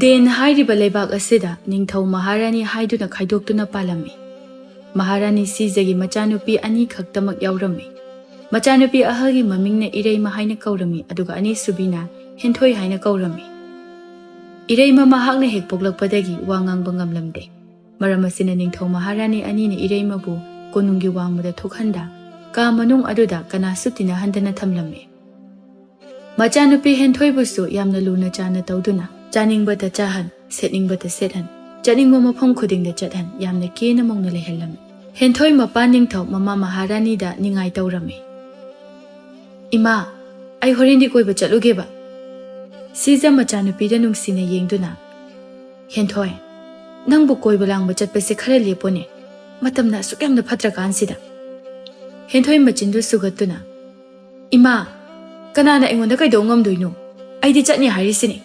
Den hairiba leibak asida ningthau Maharani haiduna khaidoktuna palami. Maharani Sizagi machanupi ani khaktamak yaurami. Machanupi ahalgi mamingna Ireima haina kaurami aduga ani subina henthoi haina kaurami. Ireima mahakna hek poglakpadagi wangang bangamlamde. Maramasina ningthau Maharani ani na Ireima bu konungi wangmada thokhanda ka manung aduda kanasutina handana thamlami. Machanupi henthoi busu yamna luna chana tauduna. Chaningbata chahan, setningbata sethan, chaningbo mafam khudingda chathan, yamna kena mongna lehellam. Henthoi mapa ningthau mama Maharani da ningai taurami. Ima, ai horendi koiba chatlugeba. Siza machanupi da nungsina yengduna. Henthoi, nangbu koiba langba chatpase khara lepone, matamna sukyamna phatra kansida. Henthoi machindu sugatuna. Ima, kanana engonda kaidau ngamdoino, aidi chatni harisini.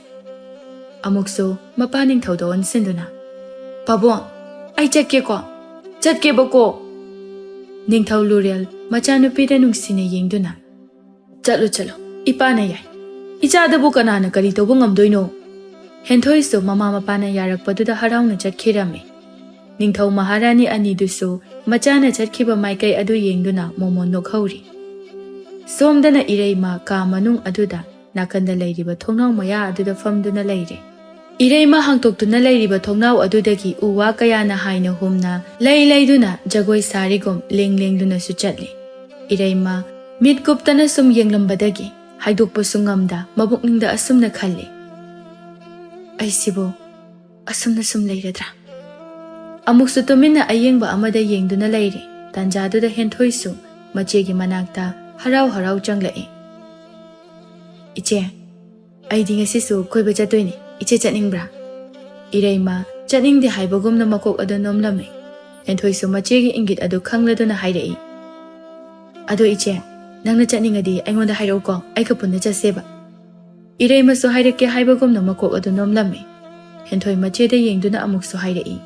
Amukso mapaning thaudawan sinduna. Pabong, ay chatke ko. Chatke bako. Ningthau Lurel, machanupi da nungsina yengduna. Chalo, ipana yay. Ichadabu kanana kari tawba ngamdoino. Henthoi so mama mapana yarakpaduda harauna chatkirami. Ningthau Maharani ani duso machana chatkiba maikai adu yengduna momon nokhauri. Somdana Ireima ka manung aduda nakanda leiriba thongnau maya aduda famduna leire. Ireima hangtoktuna leiriba thongnau adudagi uwa kayana haina humna leiduna jagoi sarigom lenglengduna su chatli. Ireima mitguptana sum yenglambadagi haidokpa sungamda mabukningda asumna khalli. Aisibo asumna sum leiradra. Amuksu tumina ayengba amada yengduna leire tanjaduda henthoisu machegi manakta harau changlai. Iche, aidi ngasisu koiba chatoini. Iche chatningbra. Ireima chatningdi haibagumna makok adu nomlami. Henthoisu machegi ingit adu khangladuna hairai. Adu iche, nangna chatningadi aingonda hairauko aika punna chatseba. Ireima su hairake haibagumna makok adu nomlami. Henthoi macheda yengduna amuksu hairai.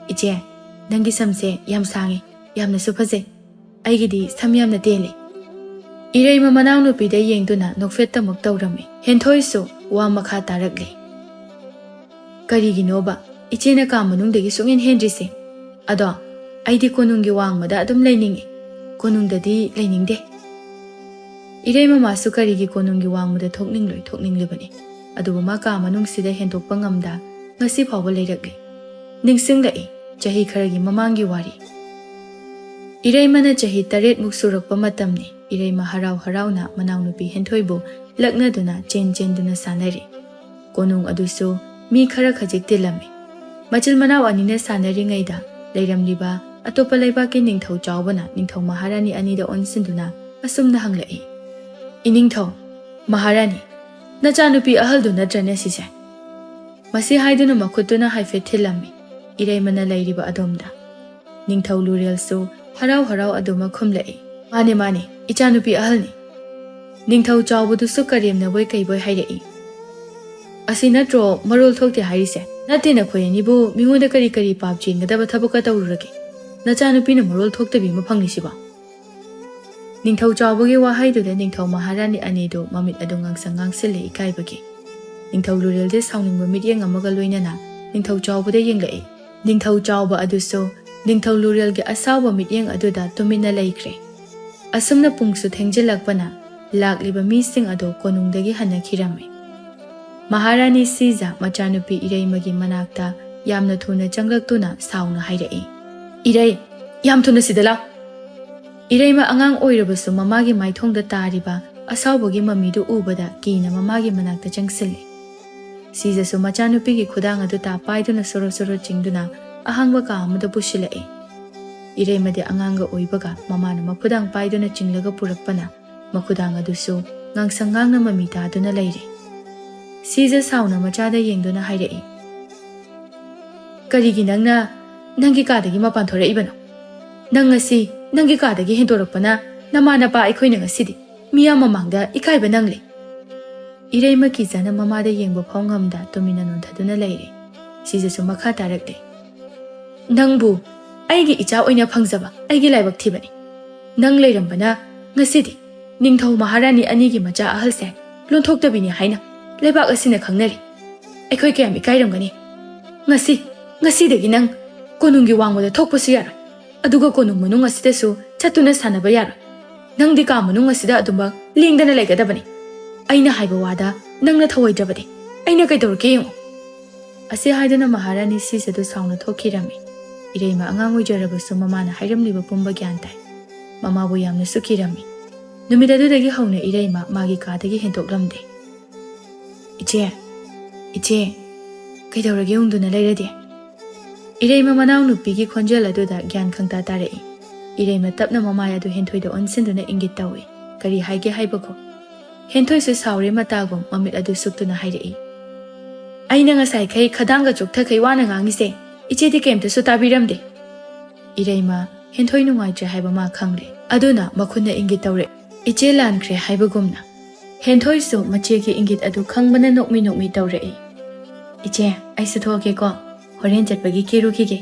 Iche, nangi samse yam sangi, yamna su phaze. Aigidi sam yamna tele. Ireima manaw nupida yengduna nokfetta muk taurami. Henthoisu wa makha tarakli. Kariginoba, ichena ka manungdagi sungin hendrise. Ado, aidi konungi wangmada adum lainingi. Konungdadi lainingde. Ireima masu karigi konungi wangmada thokninglibani. Adubu ma ka manungsida hentokpa ngamda ngasi phawba leirakli. Ningsinglai, chahi kharagi mamangi wari. Ireimana chahi 8 muk surakpa matamni. Ireima harau-harauna manaunupi henthoibu laknaduna chen-duna sanari. Konung aduso mi khara khajik tilami. Machil manaw anina sanari ngaida leiramliba atopa leibaki ningthau chawbana ningthau Maharani anida onsinduna asumna hanglai. Iningthau Maharani nachanupi ahaldu natrane sise. Masi haiduna makhutuna haifet thilami. Ireimana leiriba adomda. Ningthau Lurel so harau adoma khumlai. Mane ichanupi ahalni. Ningthau chawbudusu karemna boy kaiboy hairai. Asinatro marol thokte hairise. Nate na khoyanibu mingoda kari pap chingadaba thabaka tawrurage. Nachanupi na marol thoktabi mafangnisiba. Ningthau chawbugi wahaiduda ningthau Maharani anido mamit adu ngangsile ikaibagi. Ningthau Lurel de sawningba midyeng amaga loinana ningthau chawbuda yenglai. Ningthau chawba aduso ningthau Lurel ge asawba midyeng aduda tumina laikre. Asumna pungsu thengjilakpana lakliba mising ado konungdagi hanakhirami. Maharani Siza machanupi Ireimagi manakta yamna thuna changlaktuna sauna hairai. Irei, yam thuna sidala. Ireima angang oirabasu mamagi maithongda tariba asawbagi mamidu ubada kina mamagi manakta changsilli. Siza su machanupigi khudang adu ta paiduna soro chingduna ahangba ka amada pushilai. Ireimadi anganga oibaga mamana makhudang paiduna chinglaga purakpana makhudang adusu ngangsangang mamita aduna leire. Siza sauna machada yengduna hairai. Karigi nangi kadagi mapan thoraibano. Nangasi nangi kadagi hendorakpana namana pa aikhoina ngasidi miya mamangda ikaiba nangli. Ireima kizana mamada yengba phongamda tumina nonthaduna leire. Siza su makha tarakle. Nangbu aigi icha oina phangjaba aigi laibak thibani. Nang leirambana ngasidi ningthau Maharani anigi macha ahalse Lonthoktabi ni haina lebak asina khangnari. ꯑꯩꯈꯣꯏ ꯀꯌꯥꯝ ꯏꯀꯥꯏꯔꯝꯒꯅꯤ ꯉꯁꯤꯗꯒꯤ ꯅꯪ ꯀꯣꯅꯨꯡꯒꯤ ꯋꯥꯡꯃꯗ ꯊꯣꯛꯄꯁꯨ ꯌꯥꯔꯣꯏ ꯑꯗꯨꯒ ꯀꯣꯅꯨꯡ ꯃꯅꯨꯡ ꯑꯁꯤꯗꯁꯨ ꯆꯠꯇꯨꯅ ꯁꯥꯟꯅꯕ ꯌꯥꯔꯣꯏ ꯅꯪꯗꯤ ꯀꯥ ꯃꯅꯨꯡ ꯑꯁꯤꯗ ꯑꯗꯨꯃꯛ ꯂꯦꯡꯗꯅ ꯂꯩꯒꯗꯕꯅꯤ ꯑꯩꯅ ꯍꯥꯏꯕ ꯋꯥꯗ ꯅꯪꯅ ꯊꯧꯑꯣꯏꯗ꯭ꯔꯕꯗꯤ ꯑꯩꯅ ꯀꯩꯗꯧꯔꯛꯀꯦ ꯌꯦꯡꯉꯨ ꯑꯁꯤ ꯍꯥꯏꯗꯨꯅ ꯃꯍꯥꯔꯥꯅꯤ ꯁꯤꯖꯗꯨ ꯁꯥꯎꯅ ꯊꯣꯛꯈꯤꯔꯝꯃꯤ ꯏꯔꯩꯃ ꯑꯉꯥꯡ ꯑꯣꯏꯖꯔꯕꯁꯨ ꯃꯃꯥꯅ ꯍꯥꯏꯔꯝꯂꯤꯕ ꯄꯨꯝꯕ ꯒ꯭ꯌꯥꯟ ꯇꯥꯏ ꯃꯃꯥꯕꯨ ꯌꯥꯝꯅꯁꯨ ꯀꯤꯔꯝꯃꯤ ꯅꯨꯃꯤꯠ ꯑꯗꯨꯗꯒꯤ ꯍꯧꯅ ꯏꯔꯩꯃ ꯃꯥꯒꯤ ꯀꯥꯗꯒꯤ ꯍꯦꯟꯗꯣꯛꯂꯝꯗꯦ ꯏꯆꯦ ꯀꯩꯗꯧꯔꯒꯦ ꯎꯪꯗꯨꯅ ꯂꯩꯔꯗꯤ ꯏꯔꯩꯃ ꯃꯅꯥꯎꯅꯨꯄꯤꯒꯤ ꯈꯣꯟꯖꯦꯜ ꯑꯗꯨꯗ ꯒ꯭ꯌꯥꯟ ꯈꯪꯇꯥ ꯇꯥꯔꯛꯏ ꯏꯔꯩꯃ ꯇꯞꯅ ꯃꯃꯥꯏ ꯑꯗꯨ ꯍꯦꯟꯊꯣꯏꯗ ꯑꯣꯟꯁꯤꯟꯗꯨꯅ ꯏꯪꯒꯤꯠ ꯇꯧꯏ ꯀꯔꯤ ꯍꯥꯏꯒꯦ ꯍꯥꯏꯕꯀꯣ ꯍꯦꯟꯊꯣꯏꯁꯨ ꯁꯥꯎꯔꯦ ꯃꯇꯥꯒꯨꯝ ꯃꯃꯤꯠ ꯑꯗꯨ ꯁꯨꯛꯇꯨꯅ ꯍꯥꯏꯔꯛꯏ ꯑꯩꯅ ꯉꯁꯥꯏꯈꯩ ꯈꯗꯥꯡꯒ ꯆꯣꯛꯊꯈꯩ ꯋꯥꯅ ꯉꯥꯡꯉꯤꯁꯦ ꯏꯆꯦꯗꯤ ꯀꯩꯝꯇꯁꯨ ꯇꯥꯕꯤꯔꯝꯗꯦ ꯏꯔꯩꯃ ꯍꯦꯟꯊꯣꯏ ꯅꯨꯡꯉꯥꯏꯇ꯭ꯔꯦ ꯍꯥꯏꯕ ꯃꯥ ꯈꯪꯂꯦ ꯑꯗꯨꯅ ꯃꯈꯨꯠꯅ ꯏꯪꯒꯤꯠ ꯇꯧꯔꯦ ꯏꯆꯦ ꯂꯥꯟꯈ꯭ꯔꯦ ꯍꯥꯏꯕꯒꯨꯝꯅ ꯍꯦꯟꯊꯣꯏꯁꯨ ꯃꯆꯦꯒꯤ ꯏꯪꯒꯤꯠ ꯑꯗꯨ ꯈꯪꯕꯅ ꯅꯣꯛꯃꯤ ꯇꯧꯔꯛꯏ ꯏꯆꯦ ꯑꯩꯁꯨ ꯊꯣꯛꯑꯒꯦꯀꯣ ꯍꯣꯔꯦꯟ ꯆꯠꯄꯒꯤ ꯀꯦꯔꯨꯈꯤꯒꯦ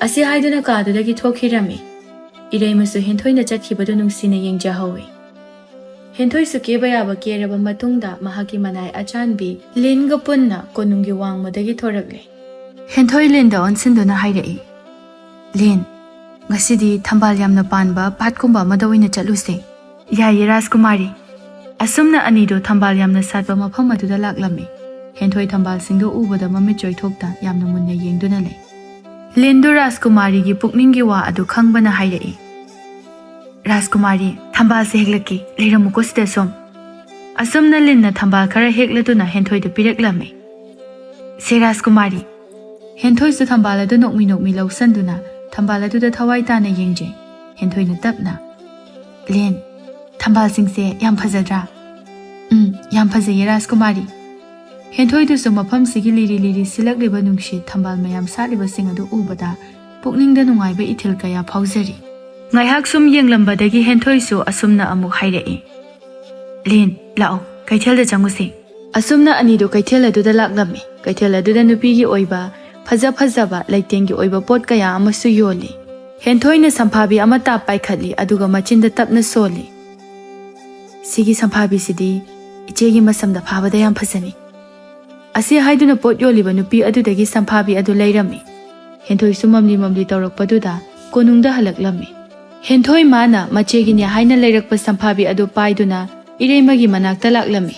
ꯑꯁꯤ ꯍꯥꯏꯗꯨꯅ ꯀꯥꯗꯨꯗꯒꯤ ꯊꯣꯛꯈꯤꯔꯝꯃꯤ ꯏꯔꯩꯃꯁꯨ ꯍꯦꯟꯊꯣꯏꯅ ꯆꯠꯈꯤꯕꯗꯨ ꯅꯨꯡꯁꯤꯅ ꯌꯦꯡꯖꯍꯧꯏ ꯍꯦꯟꯊꯣꯏꯁꯨ ꯀꯦꯕ ꯌꯥꯕ ꯀꯦꯔꯕ ꯃꯇꯨꯡꯗ ꯃꯍꯥꯛꯀꯤ ꯃꯅꯥꯏ ꯑꯆꯥꯟꯕꯤ ꯂꯤꯟꯒ ꯄꯨꯟꯅ ꯀꯣꯅꯨꯡꯒꯤ ꯋꯥꯡꯃꯗꯒꯤ ꯊꯣꯔꯛꯂꯦ ꯍꯦꯟꯊꯣꯏ ꯂꯤꯟꯗ ꯑꯣꯟꯁꯤꯟꯗꯨꯅ ꯍꯥꯏꯔꯛꯏ ꯂꯤꯟ ꯉꯁꯤꯗꯤ ꯊꯝꯕꯥꯜ ꯌꯥꯝꯅ ꯄꯥꯟꯕ ꯄꯥꯠꯀꯨꯝꯕ ꯑꯃꯗ ꯑꯣꯏꯅ ꯆꯠꯂꯨꯁꯦ ꯌꯥꯏꯌꯦ ꯔꯥꯖꯀꯨꯃꯥꯔꯤ ꯑꯁꯨꯝꯅ ꯑꯅꯤꯗꯨ ꯊꯝꯕꯥꯜ ꯌꯥꯝꯅ ꯁꯥꯠꯄ ꯃꯐꯝ ꯑꯗꯨꯗ ꯂꯥꯛꯂꯝꯃꯤ ꯍꯦꯟꯊꯣꯏ ꯊꯝꯕꯥꯜꯁꯤꯡꯗꯨ ꯎꯕꯗ ꯃꯃꯤꯠ ꯆꯣꯏꯊꯣꯛꯇ ꯌꯥꯝꯅ ꯃꯨꯟꯅ ꯌꯦꯡꯗꯨꯅ ꯂꯩ ꯂꯤꯟꯗꯨ ꯔꯥꯖꯀꯨꯃꯥꯔꯤꯒꯤ ꯄꯨꯛꯅꯤꯡꯒꯤ ꯋꯥ ꯑꯗꯨ ꯈꯪꯕꯅ ꯍꯥꯏꯔꯛꯏ ꯔꯥꯖꯀꯨꯃꯥꯔꯤ ꯊꯝꯕꯥꯜꯁꯦ ꯍꯦꯛꯂꯛꯀꯤ ꯂꯩꯔꯝꯃꯨꯀꯣ ꯁꯤꯗ ꯁꯨꯝ ꯑꯁꯨꯝꯅ ꯂꯤꯟꯅ ꯊꯝꯕꯥꯜ ꯈꯔ ꯍꯦꯛꯂꯗꯨꯅ ꯍꯦꯟꯊꯣꯏꯗ ꯄꯤꯔꯛꯂꯝꯃꯤ ꯁꯦ ꯔꯥꯖꯀꯨꯃꯥꯔꯤ ꯍꯦꯟꯊꯣꯏꯁꯨ ꯊꯝꯕꯥꯜ ꯑꯗꯨ ꯅꯣꯛꯃꯤ ꯂꯧꯁꯟꯗꯨꯅ ꯊꯝꯕꯥꯜ ꯑꯗꯨꯗ ꯊꯋꯥꯏ ꯇꯥꯅ ꯌꯦꯡꯖꯩ ꯍꯦꯟꯊꯣꯏꯅ ꯇꯞꯅ ꯂꯤꯟ ꯊꯝꯕꯥꯜꯁꯤꯡꯁꯦ ꯌꯥꯝ ꯐꯖꯗ꯭ꯔꯥ ꯌꯥꯝ ꯐꯖꯩꯌꯦ ꯔꯥꯖꯀꯨꯃꯥꯔꯤ ꯍꯦꯟꯊꯣꯏꯗꯨꯁꯨ ꯃꯐꯝꯁꯤꯒꯤ ꯂꯤꯔꯤ ꯁꯤꯜꯂꯛꯂꯤꯕ ꯅꯨꯡꯁꯤꯠ ꯊꯝꯕꯥꯜ ꯃꯌꯥꯝ ꯁꯥꯠꯂꯤꯕꯁꯤꯡ ꯑꯗꯨ ꯎꯕꯗ ꯄꯨꯛꯅꯤꯡꯗ ꯅꯨꯡꯉꯥꯏꯕ ꯏꯊꯤꯜ ꯀꯌా ꯐꯥꯎꯖꯔꯤ ꯉꯥꯏꯍꯥꯛ ꯁꯨꯝ ꯌꯦꯡꯂꯝꯕꯗꯒꯤ ꯍꯦꯟꯊꯣꯏꯁꯨ ꯑꯁꯨꯝꯅ ꯑꯃꯨꯛ ꯍꯥꯏꯔꯛꯏ ꯂꯤꯟ ꯂꯥꯛꯑꯣ ꯀꯩꯊꯦꯜꯗ ꯆꯪꯉꯨꯁꯤ ꯑꯁꯨꯝꯅ ꯑꯅꯤꯗꯨ ꯀꯩꯊꯦꯜ ꯑꯗꯨꯗ ꯂꯥꯛꯂꯝꯃꯤ ꯀꯩꯊꯦꯜ ꯑꯗꯨꯗ ꯅꯨꯄꯤꯒꯤ ꯑꯣꯏꯕ ꯐꯖꯕ ꯂꯩꯇꯦꯡꯒꯤ ꯑꯣꯏꯕ ꯄꯣꯠ ꯀꯌا ꯑꯃꯁꯨ ꯌꯣꯜꯂꯤ ꯍꯦꯟꯊꯣꯏꯅ ꯁꯝꯐꯥꯕꯤ ꯑꯃ ꯇꯥꯞ ꯄꯥꯏꯈꯠꯂꯤ ꯑꯗꯨꯒ ꯃꯆꯤꯟꯗ ꯇꯞꯅ ꯁꯣꯜꯂꯤ ꯁꯤꯒꯤ ꯁꯝꯐꯥꯕꯤꯁꯤꯗꯤ ꯏꯆꯦꯒꯤ ꯃꯁꯝꯗ ꯐꯥꯕꯗ ꯌꯥꯝ ꯐꯖꯅꯤ ꯑꯁꯤ ꯍꯥꯏꯗꯨꯅ ꯄꯣꯠ ꯌꯣꯜꯂꯤꯕ ꯅꯨꯄꯤ ꯑꯗꯨꯗꯒꯤ ꯁꯝꯐꯥꯕꯤ ꯑꯗꯨ ꯂꯩꯔꯝꯃꯤ ꯍꯦꯟꯊꯣꯏꯁꯨ ꯃꯝꯂꯤ ꯇꯧꯔꯛꯄꯗꯨꯗ ꯀꯣꯅꯨꯡꯗ ꯍꯜꯂꯛꯂꯝꯃꯤ ꯍꯦꯟꯊꯣꯏ ꯃꯥꯅ ꯃꯆꯦꯒꯤꯅꯤ ꯍꯥꯏꯅ ꯂꯩꯔꯛꯄ ꯁꯝꯐꯥꯕꯤ ꯑꯗꯨ ꯄꯥꯏꯗꯨꯅ ꯏꯔꯩꯃꯒꯤ ꯃꯅꯥꯛꯇ ꯂꯥꯛꯂꯝꯃꯤ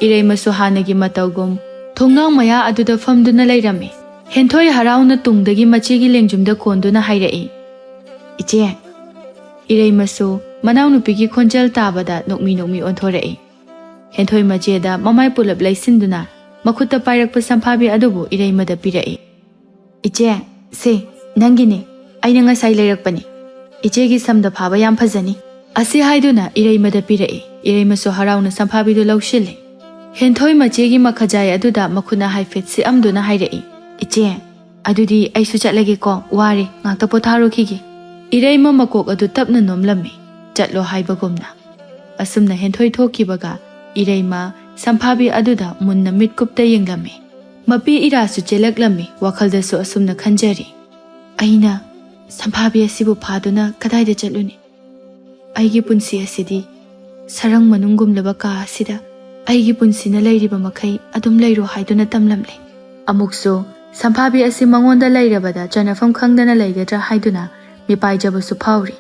ꯏꯔꯩꯃꯁꯨ ꯍꯥꯟꯅꯒꯤ ꯃꯇꯧꯒꯨꯝ ꯊꯣꯡꯅꯥꯎ ꯃꯌꯥ ꯑꯗꯨꯗ ꯐꯝꯗꯨꯅ ꯂꯩꯔꯝꯃꯤ ꯍꯦꯟꯊꯣꯏ ꯍꯔꯥꯎꯅ ꯇꯨꯡꯗꯒꯤ ꯃꯆꯦꯒꯤ ꯂꯦꯡꯖꯨꯝꯗ ꯀꯣꯟꯗꯨꯅ ꯍꯥꯏꯔꯛꯏ ꯏꯆꯦ ꯏꯔꯩꯃꯁꯨ ꯃꯅꯥꯎꯅꯨꯄꯤꯒꯤ ꯈꯣꯟꯖꯦꯜ ꯇꯥꯕꯗ ꯅꯣꯛꯃꯤ ꯑꯣꯟꯊꯣꯔꯛꯏ ꯍꯦꯟꯊꯣꯏ ꯃꯆꯦꯗ ꯃꯃꯥꯏ ꯄꯨꯂꯞ ꯂꯩꯁꯤꯟꯗꯨꯅ ꯃꯈꯨꯠꯇ ꯄꯥꯏꯔꯛꯄ ꯁꯝꯐꯥꯕꯤ ꯑꯗꯨꯕꯨ ꯏꯔꯩꯃꯗ ꯄꯤꯔꯛꯏ ꯏꯆꯦ ꯁꯦ ꯅꯪꯒꯤꯅꯤ ꯑꯩꯅ ꯉꯁꯥꯏ ꯂꯩꯔꯛꯄꯅꯤ ꯏꯆꯦꯒꯤ ꯁꯝꯗ ꯐꯥꯕ ꯌꯥꯝ ꯐꯖꯅꯤ ꯑꯁꯤ ꯍꯥꯏꯗꯨꯅ ꯏꯔꯩꯃꯗ ꯄꯤꯔꯛꯏ ꯏꯔꯩꯃꯁꯨ ꯍꯔꯥꯎꯅ ꯁꯝꯐꯥꯕꯤꯗꯨ ꯂꯧꯁꯤꯜꯂꯤ ꯍꯦꯟꯊꯣꯏ ꯃꯆꯦꯒꯤ ꯃꯈꯖꯥꯏ ꯑꯗꯨꯗ ꯃꯈꯨꯠꯅ ꯍꯥꯏꯐꯦꯠ ꯁꯤꯛꯑꯝꯗꯨꯅ ꯍꯥꯏꯔꯛꯏ ꯏꯆꯦ ꯑꯗꯨꯗꯤ ꯑꯩꯁꯨ ꯆꯠꯂꯒꯦꯀꯣ ꯋꯥꯔꯦ ꯉꯥꯛꯇ ꯄꯣꯊꯥꯔꯨꯈꯤꯒꯦ ꯏꯔꯩꯃ ꯃꯀꯣꯛ ꯑꯗꯨ ꯇꯞꯅ ꯅꯣꯝꯂꯝꯃꯤ ꯆꯠꯂꯣ ꯍꯥꯏꯕꯒꯨꯝꯅ ꯑꯁꯨꯝꯅ ꯍꯦꯟꯊꯣꯏ ꯊꯣꯛꯈꯤꯕꯒ ꯏꯔꯩꯃ ꯁꯝꯐꯥꯕꯤ ꯑꯗꯨꯗ ꯃꯨꯟꯅ ꯃꯤꯠꯀꯨꯞꯇ ꯌꯦꯡꯂꯝꯃꯤ ꯃꯄꯤ ꯏꯔꯥꯁꯨ ꯆꯦꯜꯂꯛꯂꯝꯃꯤ ꯋꯥꯈꯜꯗꯁꯨ ꯑꯁꯨꯝꯅ ꯈꯟꯖꯔꯤ ꯑꯩꯅ ꯁꯝꯐꯥꯕꯤ ꯑꯁꯤꯕꯨ ꯐꯥꯗꯨꯅ ꯀꯗꯥꯏꯗ ꯆꯠꯂꯨꯅꯤ ꯑꯩꯒꯤ ꯄꯨꯟꯁꯤ ꯑꯁꯤꯗꯤ ꯁꯔꯪ ꯃꯅꯨꯡꯒꯨꯝꯂꯕ ꯀꯥ ꯑꯁꯤꯗ ꯑꯩꯒꯤ ꯄꯨꯟꯁꯤꯅ ꯂꯩꯔꯤꯕ ꯃꯈꯩ ꯑꯗꯨꯝ ꯂꯩꯔꯣ ꯍꯥꯏꯗꯨꯅ ꯇꯝꯂꯝꯂꯦ ꯑꯃꯨꯛꯁꯨ ꯁꯝꯐꯥꯕꯤ ꯑꯁꯤ ꯃꯉꯣꯟꯗ ꯂꯩꯔꯕꯗ ꯆꯟꯅꯐꯝ ꯈꯪꯗꯅ ꯂꯩꯒꯗ꯭ꯔꯥ ꯍꯥꯏꯗꯨꯅ ꯃꯤꯄꯥꯏꯖꯕꯁꯨ ꯐꯥꯎꯔꯤ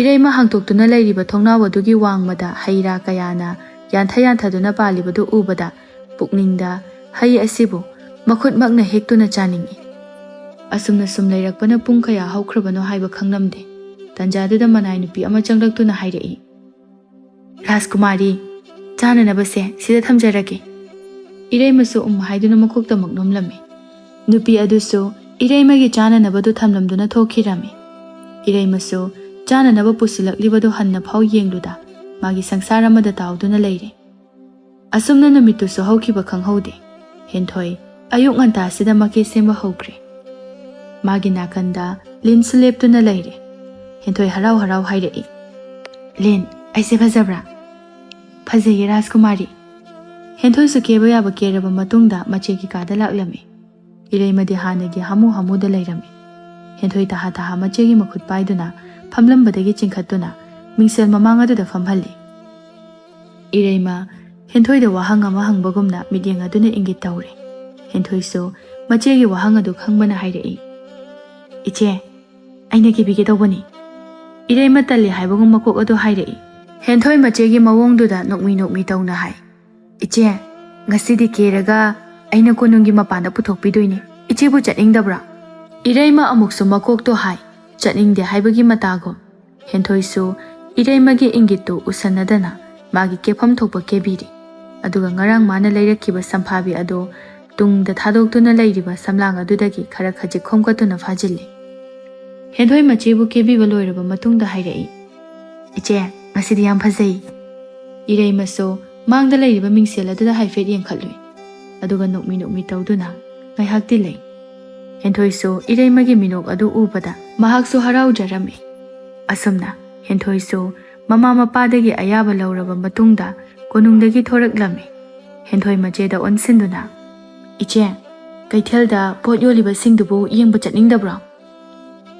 ꯏꯔꯩꯃ ꯍꯥꯡꯇꯣꯛꯇꯨꯅ ꯂꯩꯔꯤꯕ ꯊꯣꯡꯅꯥꯎ ꯑꯗꯨꯒꯤ ꯋꯥꯡꯃꯗ ꯍꯩ ꯔꯥ ꯀꯌꯥꯅ ꯌꯥꯟꯊꯗꯨꯅ ꯄꯥꯜꯂꯤꯕꯗꯨ ꯎꯕꯗ ꯄꯨꯛꯅꯤꯡꯗ ꯍꯩ ꯑꯁꯤꯕꯨ ꯃꯈꯨꯠꯃꯛꯅ ꯍꯦꯛꯇꯨꯅ ꯆꯥꯅꯤꯡꯏ ꯑꯁꯨꯝꯅ ꯁꯨꯝ ꯂꯩꯔꯛꯄꯅ ꯄꯨꯡ ꯀꯌꯥ ꯍꯧꯈ꯭ꯔꯕꯅꯣ ꯍꯥꯏꯕ ꯈꯪꯂꯝꯗꯦ ꯇꯟꯖꯥꯗꯨꯗ ꯃꯅꯥꯏ ꯅꯨꯄꯤ ꯑꯃ ꯆꯪꯂꯛꯇꯨꯅ ꯍꯥꯏꯔꯛꯏ ꯔꯥꯖꯀꯨꯃꯥꯔꯤ ꯆꯥꯅꯅꯕꯁꯦ ꯁꯤꯗ ꯊꯝꯖꯔꯒꯦ ꯏꯔꯩꯃꯁꯨ ꯍꯥꯏꯗꯨꯅ ꯃꯀꯣꯛꯇꯃꯛ ꯅꯣꯝꯂꯝꯃꯤ ꯅꯨꯄꯤ ꯑꯗꯨꯁꯨ ꯏꯔꯩꯃꯒꯤ ꯆꯥꯅꯅꯕꯗꯨ ꯊꯝꯂꯝꯗꯨꯅ ꯊꯣꯛꯈꯤꯔꯝꯃꯤ ꯏꯔꯩꯃꯁꯨ ꯆꯥꯅꯅꯕ ꯄꯨꯁꯤꯜꯂꯛꯂꯤꯕꯗꯨ ꯍꯟꯅ ꯐꯥꯎ ꯌꯦꯡꯂꯨꯗ ꯃꯥꯒꯤ ꯁꯪꯁꯥꯔ ꯑꯃꯗ ꯇꯥꯎꯗꯨꯅ ꯂꯩꯔꯦ ꯑꯁꯨꯝꯅ ꯅꯨꯃꯤꯠꯇꯨꯁꯨ ꯍꯧꯈꯤꯕ ꯈꯪꯍꯧꯗꯦ ꯍꯦꯟꯊꯣꯏ ꯑꯌꯨꯛ ꯉꯟꯇꯥꯁꯤꯗ ꯃꯀꯦ ꯁꯦꯝꯕ ꯍꯧꯈ꯭ꯔꯦ ꯃꯥꯒꯤ ꯅꯥꯀꯟꯗ ꯂꯤꯟꯁꯨ ꯂꯦꯞꯇꯨꯅ ꯂꯩꯔꯦ ꯍꯦꯟꯊꯣꯏ ꯍꯔꯥꯎ ꯍꯥꯏꯔꯛꯏ ꯂꯤꯟ ꯑꯩꯁꯦ ꯐꯖꯕ꯭ꯔꯥ ꯐꯖꯩꯌꯦ ꯔꯥꯖꯀꯨꯃꯥꯔꯤ ꯍꯦꯟꯊꯣꯏꯁꯨ ꯀꯦꯕ ꯌꯥꯕ ꯀꯦꯔꯕ ꯃꯇꯨꯡꯗ ꯃꯆꯦꯒꯤ ꯀꯥꯗ ꯂꯥꯛꯂꯝꯃꯤ ꯏꯔꯩꯃꯗꯤ ꯍꯥꯟꯅꯒꯤ ꯍꯥꯃꯨꯗ ꯂꯩꯔꯝꯃꯤ ꯍꯦꯟꯊꯣꯏ ꯇꯍꯥ ꯃꯆꯦꯒꯤ ꯃꯈꯨꯠ ꯄꯥꯏꯗꯨꯅ ꯐꯝꯂꯝꯕꯗꯒꯤ ꯆꯤꯡꯈꯠꯇꯨꯅ ꯃꯤꯡꯁꯦꯜ ꯃꯃꯥꯡ ꯑꯗꯨꯗ ꯐꯝꯍꯜꯂꯤ ꯏꯔꯩꯃ ꯍꯦꯟꯊꯣꯏꯗ ꯋꯥꯍꯪ ꯑꯃ ꯍꯪꯕꯒꯨꯝꯅ ꯃꯤꯠꯌꯦꯡ ꯑꯗꯨꯅ ꯏꯪꯒꯤꯠ ꯇꯧꯔꯦ ꯍꯦꯟꯊꯣꯏꯁꯨ ꯃꯆꯦꯒꯤ ꯋꯥꯍꯪ ꯑꯗꯨ ꯈꯪꯕꯅ ꯍꯥꯏꯔꯛꯏ, ꯏꯆꯦ, ꯑꯩꯅ ꯀꯦꯕꯤꯒꯦ ꯇꯧꯕꯅꯤ꯫ ꯏꯔꯩꯃ ꯇꯜꯂꯤ ꯍꯥꯏꯕꯒꯨꯝ ꯃꯀꯣꯛ ꯑꯗꯨ ꯍꯥꯏꯔꯛꯏ꯫ ꯍꯦꯟꯊꯣꯏ ꯃꯆꯦꯒꯤ ꯃꯑꯣꯡꯗꯨꯗ ꯅꯣꯛꯃꯤ ꯇꯧꯅ ꯍꯥꯏ, ꯏꯆꯦ, ꯉꯁꯤꯗꯤ ꯀꯦꯔꯒ ꯑꯩꯅ ꯀꯣꯅꯨꯡꯒꯤ ꯃꯄꯥꯟꯗ ꯄꯨꯊꯣꯛꯄꯤꯗꯣꯏꯅꯤ꯫ ꯏꯆꯦꯕꯨ ꯆꯠꯅꯤꯡꯗꯕ꯭ꯔꯥ? ꯏꯔꯩꯃ ꯑꯃꯨꯛꯁꯨ ꯃꯀꯣꯛꯇꯣ हाय ꯆꯠꯅꯤꯡꯗꯦ ꯍꯥꯏꯕꯒꯤ ꯃꯇꯥꯒꯨꯝ ꯍꯦꯟꯊꯣꯏꯁꯨ ꯏꯔꯩꯃꯒꯤ ꯏꯪꯒꯤꯠꯇꯨ ꯎꯁꯟꯅꯗꯅ ꯃꯥꯒꯤ ꯀꯦꯐꯝ ꯊꯣꯛꯄ ꯀꯦꯕꯤꯔꯤ ꯑꯗꯨꯒ ꯉꯔꯥꯡ ꯃꯥꯅ ꯂꯩꯔꯛꯈꯤꯕ ꯁꯝꯐꯥꯕꯤ ꯑꯗꯨ ꯇꯨꯡꯗ ꯊꯥꯗꯣꯛꯇꯨꯅ ꯂꯩꯔꯤꯕ ꯁꯝꯂꯥꯡ ꯑꯗꯨꯗꯒꯤ ꯈꯔ ꯈꯖꯤꯛ ꯈꯣꯝꯒꯠꯇꯨꯅ ꯐꯥꯖꯤꯜꯂꯤ ꯍꯦꯟꯊꯣꯏ ꯃꯆꯦꯕꯨ ꯀꯦꯕꯤꯕ ꯂꯣꯏꯔꯕ ꯃꯇꯨꯡꯗ ꯍꯥꯏꯔꯛꯏ ꯏꯆꯦ ꯉꯁꯤꯗꯤ ꯌꯥꯝ ꯐꯖꯩ ꯏꯔꯩꯃꯁꯨ ꯃꯥꯡꯗ ꯂꯩꯔꯤꯕ ꯃꯤꯡꯁꯦꯜ ꯑꯗꯨꯗ ꯍꯥꯏꯐꯦꯠ ꯌꯦꯡꯈꯠꯂꯨꯏ ꯑꯗꯨꯒ ꯅꯣꯛꯃꯤ ꯇꯧꯗꯨꯅ ꯉꯥꯏꯍꯥꯛꯇꯤ ꯂꯩ ꯍꯦꯟꯊꯣꯏꯁꯨ ꯏꯔꯩꯃꯒꯤ ꯃꯤꯅꯣꯛ ꯑꯗꯨ ꯎꯕꯗ ꯃꯍꯥꯛꯁꯨ ꯍꯔꯥꯎꯖꯔꯝꯃꯤ ꯑꯁꯨꯝꯅ ꯍꯦꯟꯊꯣꯏꯁꯨ ꯃꯃꯥ ꯃꯄꯥꯗꯒꯤ ꯑꯌꯥꯕ ꯂꯧꯔꯕ ꯃꯇꯨꯡꯗ ꯀꯣꯅꯨꯡꯗꯒꯤ ꯊꯣꯔꯛꯂꯝꯃꯤ ꯍꯦꯟꯊꯣꯏ ꯃꯆꯦꯗ ꯑꯣꯟꯁꯤꯟꯗꯨꯅ ꯏꯆꯦ ꯀꯩꯊꯦꯜꯗ ꯄꯣꯠ ꯌꯣꯜꯂꯤꯕꯁꯤꯡꯗꯨꯕꯨ ꯌꯦꯡꯕ ꯆꯠꯅꯤꯡꯗꯕ꯭ꯔꯣ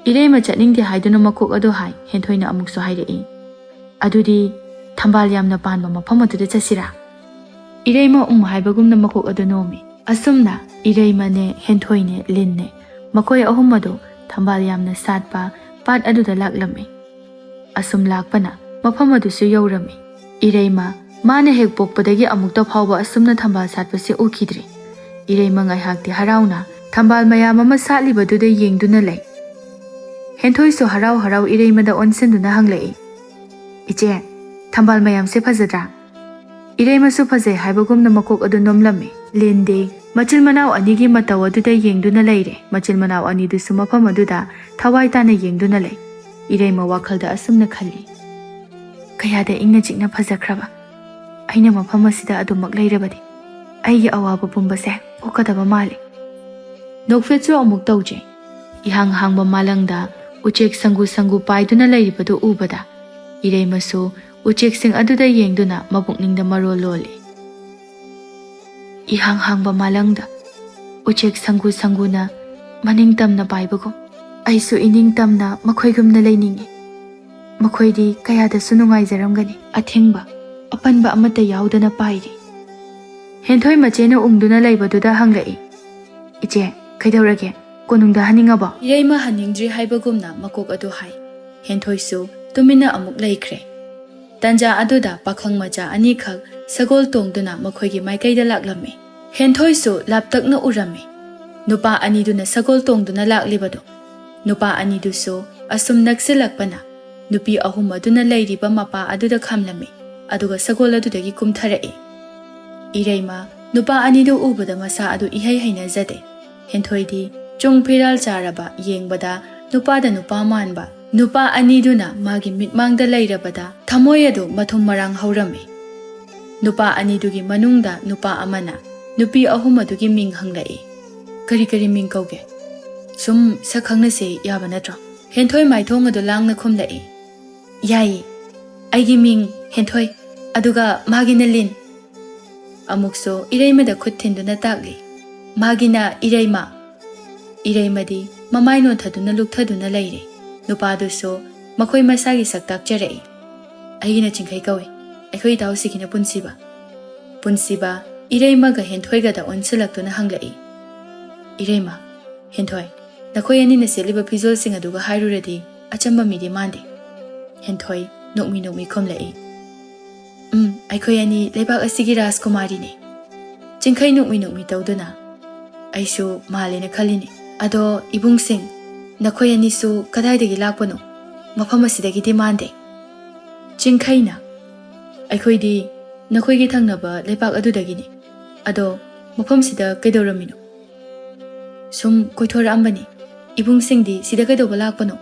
이레이마 ꯆꯠꯅꯤꯡꯗꯦ ꯍꯥꯏꯗꯨꯅ ꯃꯀꯣꯛ ꯑꯗꯨ ꯍꯥꯏ ꯍꯦꯟꯊꯣꯏꯅ ꯑꯃꯨꯛꯁꯨ ꯍꯥꯏꯔꯛꯏ ꯑꯗꯨꯗꯤ ꯊꯝꯕꯥꯜ ꯌꯥꯝꯅ ꯄꯥꯟꯕ ꯃꯐꯝ ꯑꯗꯨꯗ ꯆꯠꯁꯤꯔꯥ 이레이마 ꯍꯥꯏꯕꯒꯨꯝꯅ ꯃꯀꯣꯛ ꯑꯗꯨ ꯅꯣꯝꯃꯤ ꯑꯁꯨꯝꯅ 이레이마ꯅꯦ ꯍꯦꯟꯊꯣꯏꯅꯦ ꯂꯤꯟꯅꯦ ꯃꯈꯣꯏ ꯑꯍꯨꯝ ꯑꯗꯨ ꯊꯝꯕꯥꯜ ꯌꯥꯝꯅ ꯁꯥꯠꯄ ꯄꯥꯠ ꯑꯗꯨꯗ ꯂꯥꯛꯂꯝꯃꯤ ꯑꯁꯨꯝ ꯂꯥꯛꯄꯅ ꯃꯐꯝ ꯑꯗꯨꯁꯨ ꯌꯧꯔꯝꯃꯤ 이레이마 마ꯅ ꯍꯦꯛ ꯄꯣꯛꯄꯗꯒꯤ ꯑꯃꯨꯛꯇ ꯐꯥꯎꯕ ꯑꯁꯨꯝꯅ ꯊꯝꯕꯥꯜ ꯁꯥꯠꯄꯁꯤ ꯎꯈꯤꯗ꯭ꯔꯤ 이레이마 ꯉꯥꯏꯍꯥꯛꯇꯤ ꯍꯔꯥꯎꯅ ꯊꯝꯕꯥꯜ ꯃꯌꯥꯝ ꯑꯃ ꯁꯥꯠꯂꯤꯕꯗꯨꯗ ꯌꯦꯡꯗꯨꯅ ꯂꯩ ꯍꯦꯟꯊꯣꯏꯁꯨ ꯍꯔꯥꯎ 이레이마ꯗ ꯑꯣꯟꯁꯤꯟꯗꯨꯅ ꯍꯪꯂꯛꯏ 이제 ꯊꯝꯕꯥꯜ ꯃꯌꯥꯝꯁꯦ ꯐꯖꯗ꯭ꯔꯥ 이레이마ꯁꯨ ꯐꯖꯩ ꯍꯥꯏꯕꯒꯨꯝꯅ ꯃꯀꯣꯛ ꯑꯗꯨ ꯅꯣꯝꯂꯝꯃꯤ ꯂꯤꯟꯗꯤ ꯃꯆꯤꯜ ꯃꯅꯥꯎ ꯑꯅꯤꯒꯤ ꯃꯇꯧ ꯑꯗꯨꯗ ꯌꯦꯡꯗꯨꯅ ꯂꯩꯔꯦ ꯃꯆꯤꯜ ꯃꯅꯥꯎ ꯑꯅꯤꯗꯨꯁꯨ ꯃꯐꯝ ꯑꯗꯨꯗ ꯊꯋꯥꯏ ꯇꯥꯅ ꯌꯦꯡꯗꯨꯅ ꯂꯩ 이레이마 ꯋꯥꯈꯜꯗ ꯑꯁꯨꯝꯅ ꯈꯜꯂꯤ ꯀꯌꯥꯗ ꯏꯪꯅ ꯆꯤꯛꯅ ꯐꯖꯈ꯭ꯔꯕ ꯑꯩꯅ ꯃꯐꯝ ꯑꯁꯤꯗ ꯑꯗꯨꯃꯛ ꯂꯩꯔꯕꯗꯤ ꯑꯩꯒꯤ ꯑꯋꯥꯕ ꯄꯨꯝꯕꯁꯦ ꯄꯣꯛꯀꯗꯕ ꯃꯥꯜꯂꯤ ꯅꯣꯛꯐꯦꯠꯁꯨ ꯑꯃꯨꯛ ꯇꯧꯖꯩ 이항 ꯍꯥꯡꯕ ꯃꯥꯂꯪꯗ 우체ꯛ ꯁꯪꯒꯨ पाइदुना लैरिबदु उबदा 이레이마ꯁꯨ 우체ꯛꯁꯤꯡ ꯑꯗꯨꯗ ꯌꯦꯡꯗꯨꯅ ꯃꯄꯨꯛꯅꯤꯡꯗ ꯃꯔꯣꯜ ꯂꯣꯜꯂꯤ 이항 ꯍꯥꯡꯕ ꯃꯥꯂꯪꯗ 우체ꯛ ꯁꯪꯒꯨꯅ ꯃꯅꯤꯡꯇꯝꯅ ꯄꯥꯏꯕꯒꯨꯝ ꯑꯩꯁꯨ ꯏꯅꯤꯡꯇꯝꯅ ꯃꯈꯣꯏꯒꯨꯝꯅ ꯂꯩꯅꯤꯡꯉꯤ ꯃꯈꯣꯏꯗꯤ ꯀꯌꯥꯗꯁꯨ ꯅꯨꯡꯉꯥꯏꯖꯔꯝꯒꯅꯤ ꯑꯊꯤꯡꯕ ꯑꯄꯟꯕ ꯑꯃꯠꯇ ꯌꯥꯎꯗꯅ ꯄꯥꯏꯔꯤ ꯍꯦꯟꯊꯣꯏ ꯃꯆꯦꯅ ꯎꯡꯗꯨꯅ ꯂꯩꯕꯗꯨꯗ ꯍꯪꯂꯛꯏ 이제 ꯀꯩꯗꯧꯔꯒꯦ ꯀꯣꯅꯨꯡꯗ ꯍꯟꯅꯤꯡꯉꯕꯣ 이레이마 ꯍꯟꯅꯤꯡꯗ꯭ꯔꯤ ꯍꯥꯏꯕꯒꯨꯝꯅ ꯃꯀꯣꯛ ꯑꯗꯨ ꯍꯥꯏ ꯍꯦꯟꯊꯣꯏꯁꯨ ꯇꯨꯃꯤꯟꯅ ꯑꯃꯨꯛ ꯂꯩꯈ꯭ꯔꯦ ꯇꯟꯖꯥ ꯑꯗꯨꯗ ꯄꯥꯈꯪ ꯃꯆꯥ ꯑꯅꯤꯈꯛ ꯁꯒꯣꯜ ꯇꯣꯡꯗꯨꯅ ꯃꯈꯣꯏꯒꯤ ꯃꯥꯏꯀꯩꯗ ꯂꯥꯛꯂꯝꯃꯤ ꯍꯦꯟꯊꯣꯏꯁꯨ ꯂꯥꯞꯇꯛꯅ ꯎꯔꯝꯃꯤ ꯅꯨꯄꯥ ꯑꯅꯤꯗꯨꯅ ꯁꯒꯣꯜ ꯇꯣꯡꯗꯨꯅ ꯂꯥꯛꯂꯤꯕꯗꯣ ꯅꯨꯄꯥ ꯑꯅꯤꯗꯨꯁꯨ ꯑꯁꯨꯝ ꯅꯛꯁꯤꯜꯂꯛꯄꯅ ꯅꯨꯄꯤ ꯑꯍꯨꯝ ꯑꯗꯨꯅ ꯂꯩꯔꯤꯕ ꯃꯄꯥ ꯑꯗꯨꯗ ꯈꯥꯝꯂꯝꯃꯤ ꯑꯗꯨꯒ ꯁꯒꯣꯜ ꯑꯗꯨꯗꯒꯤ ꯀꯨꯝꯊꯔꯛꯏ 이레이마 ꯅꯨꯄꯥ ꯑꯅꯤꯗꯨ ꯎꯕꯗ ꯃꯁꯥ ꯑꯗꯨ ꯏꯍꯩ ꯍꯩꯅꯖꯗꯦ ꯍꯦꯟꯊꯣꯏꯗꯤ ꯆꯨꯡ ꯐꯤꯔꯥꯜ ꯆꯥꯔꯕ ꯌꯦꯡꯕꯗ ꯅꯨꯄꯥꯗ ꯅꯨꯄꯥ ꯃꯥꯟꯕ ꯅꯨꯄꯥ ꯑꯅꯤꯗꯨꯅ ꯃꯥꯒꯤ ꯃꯤꯠꯃꯥꯡꯗ ꯂꯩꯔꯕꯗ ꯊꯃꯣꯏ ꯑꯗꯨ ꯃꯊꯨꯝ ꯃꯔꯥꯡ ꯍꯧꯔꯝꯃꯤ ꯅꯨꯄꯥ ꯑꯅꯤꯗꯨꯒꯤ ꯃꯅꯨꯡꯗ ꯅꯨꯄꯥ ꯑꯃꯅ ꯅꯨꯄꯤ ꯑꯍꯨꯝ ꯑꯗꯨꯒꯤ ꯃꯤꯡ ꯍꯪꯂꯛꯏ ꯀꯔꯤ ꯃꯤꯡ ꯀꯧꯒꯦ ꯁꯨꯝ ꯁꯛ ꯈꯪꯅꯁꯦ ꯌꯥꯕ ꯅꯠꯇ꯭ꯔꯣ ꯍꯦꯟꯊꯣꯏ ꯃꯥꯏꯊꯣꯡ ꯑꯗꯨ ꯂꯥꯡꯅ ꯈꯨꯝꯂꯛꯏ ꯌꯥꯏꯌꯦ ꯑꯩꯒꯤ ꯃꯤꯡ ꯍꯦꯟꯊꯣꯏ ꯑꯗꯨꯒ ꯃꯥꯒꯤꯅ ꯂꯤꯟ ꯑꯃꯨꯛꯁꯨ 이레이마ꯗ ꯈꯨꯠ ꯊꯤꯟꯗꯨꯅ ꯇꯥꯛꯂꯤ ꯃꯥꯒꯤꯅ 이레이마 이레이마ꯗꯤ ꯃꯃꯥꯏ ꯅꯣꯟꯊꯗꯨꯅ ꯂꯨꯛꯊꯗꯨꯅ ꯂꯩꯔꯦ ꯅꯨꯄꯥꯗꯨꯁꯨ ꯃꯈꯣꯏ ꯃꯁꯥꯒꯤ ꯁꯛ ꯇꯥꯛꯆꯔꯛꯏ ꯑꯩꯒꯤꯅ ꯆꯤꯡꯈꯩ ꯀꯧꯏ ꯑꯩꯈꯣꯏ ꯏꯇꯥꯎꯁꯤꯒꯤꯅ ꯄꯨꯟꯁꯤꯕ 이레이마ꯒ ꯍꯦꯟꯊꯣꯏꯒꯗ ꯑꯣꯟꯁꯤꯜꯂꯛꯇꯨꯅ ꯍꯪꯂꯛꯏ 이레이마 ꯍꯦꯟꯊꯣꯏ ꯅꯈꯣꯏ ꯑꯅꯤꯅ ꯁꯦꯠꯂꯤꯕ ꯐꯤꯖꯣꯜꯁꯤꯡ ꯑꯗꯨꯒ ꯍꯥꯏꯔꯨꯔꯗꯤ ꯑꯆꯝꯕ ꯃꯤꯗꯤ ꯃꯥꯟꯗꯦ ꯍꯦꯟꯊꯣꯏ ꯅꯣꯛꯃꯤ ꯈꯨꯝꯂꯛꯏ ꯑꯩꯈꯣꯏ ꯑꯅꯤ ꯂꯩꯕꯥꯛ ꯑꯁꯤꯒꯤ ꯔꯥꯖꯀꯨꯃꯥꯔꯤꯅꯤ ꯆꯤꯡꯈꯩ ꯅꯣꯛꯃꯤ ꯇꯧꯗꯨꯅ ꯑꯩꯁꯨ ꯃꯥꯜꯂꯦꯅ ꯈꯜꯂꯤꯅꯤ ꯑꯗꯣ 이ꯕꯨꯡꯁꯤꯡ ꯅꯈꯣꯏ ꯑꯅꯤꯁꯨ ꯀꯗꯥꯏꯗꯒꯤ ꯂꯥꯛꯄꯅꯣ ꯃꯐꯝ ꯑꯁꯤꯗꯒꯤꯗꯤ ꯃꯥꯟꯗꯦ ꯆꯤꯡꯈꯩꯅ ꯑꯩꯈꯣꯏꯗꯤ ꯅꯈꯣꯏꯒꯤ ꯊꯪꯅꯕ ꯂꯩꯕꯥꯛ ꯑꯗꯨꯗꯒꯤꯅꯤ ꯑꯗꯣ ꯃꯐꯝꯁꯤꯗ ꯀꯩꯗꯧꯔꯝꯃꯤꯅꯣ ꯁꯨꯝ ꯀꯣꯏꯊꯣꯔꯛꯑꯝꯕꯅꯤ 이ꯕꯨꯡꯁꯤꯡꯗꯤ ꯁꯤꯗ ꯀꯩꯗꯧꯕ ꯂꯥꯛꯄꯅꯣ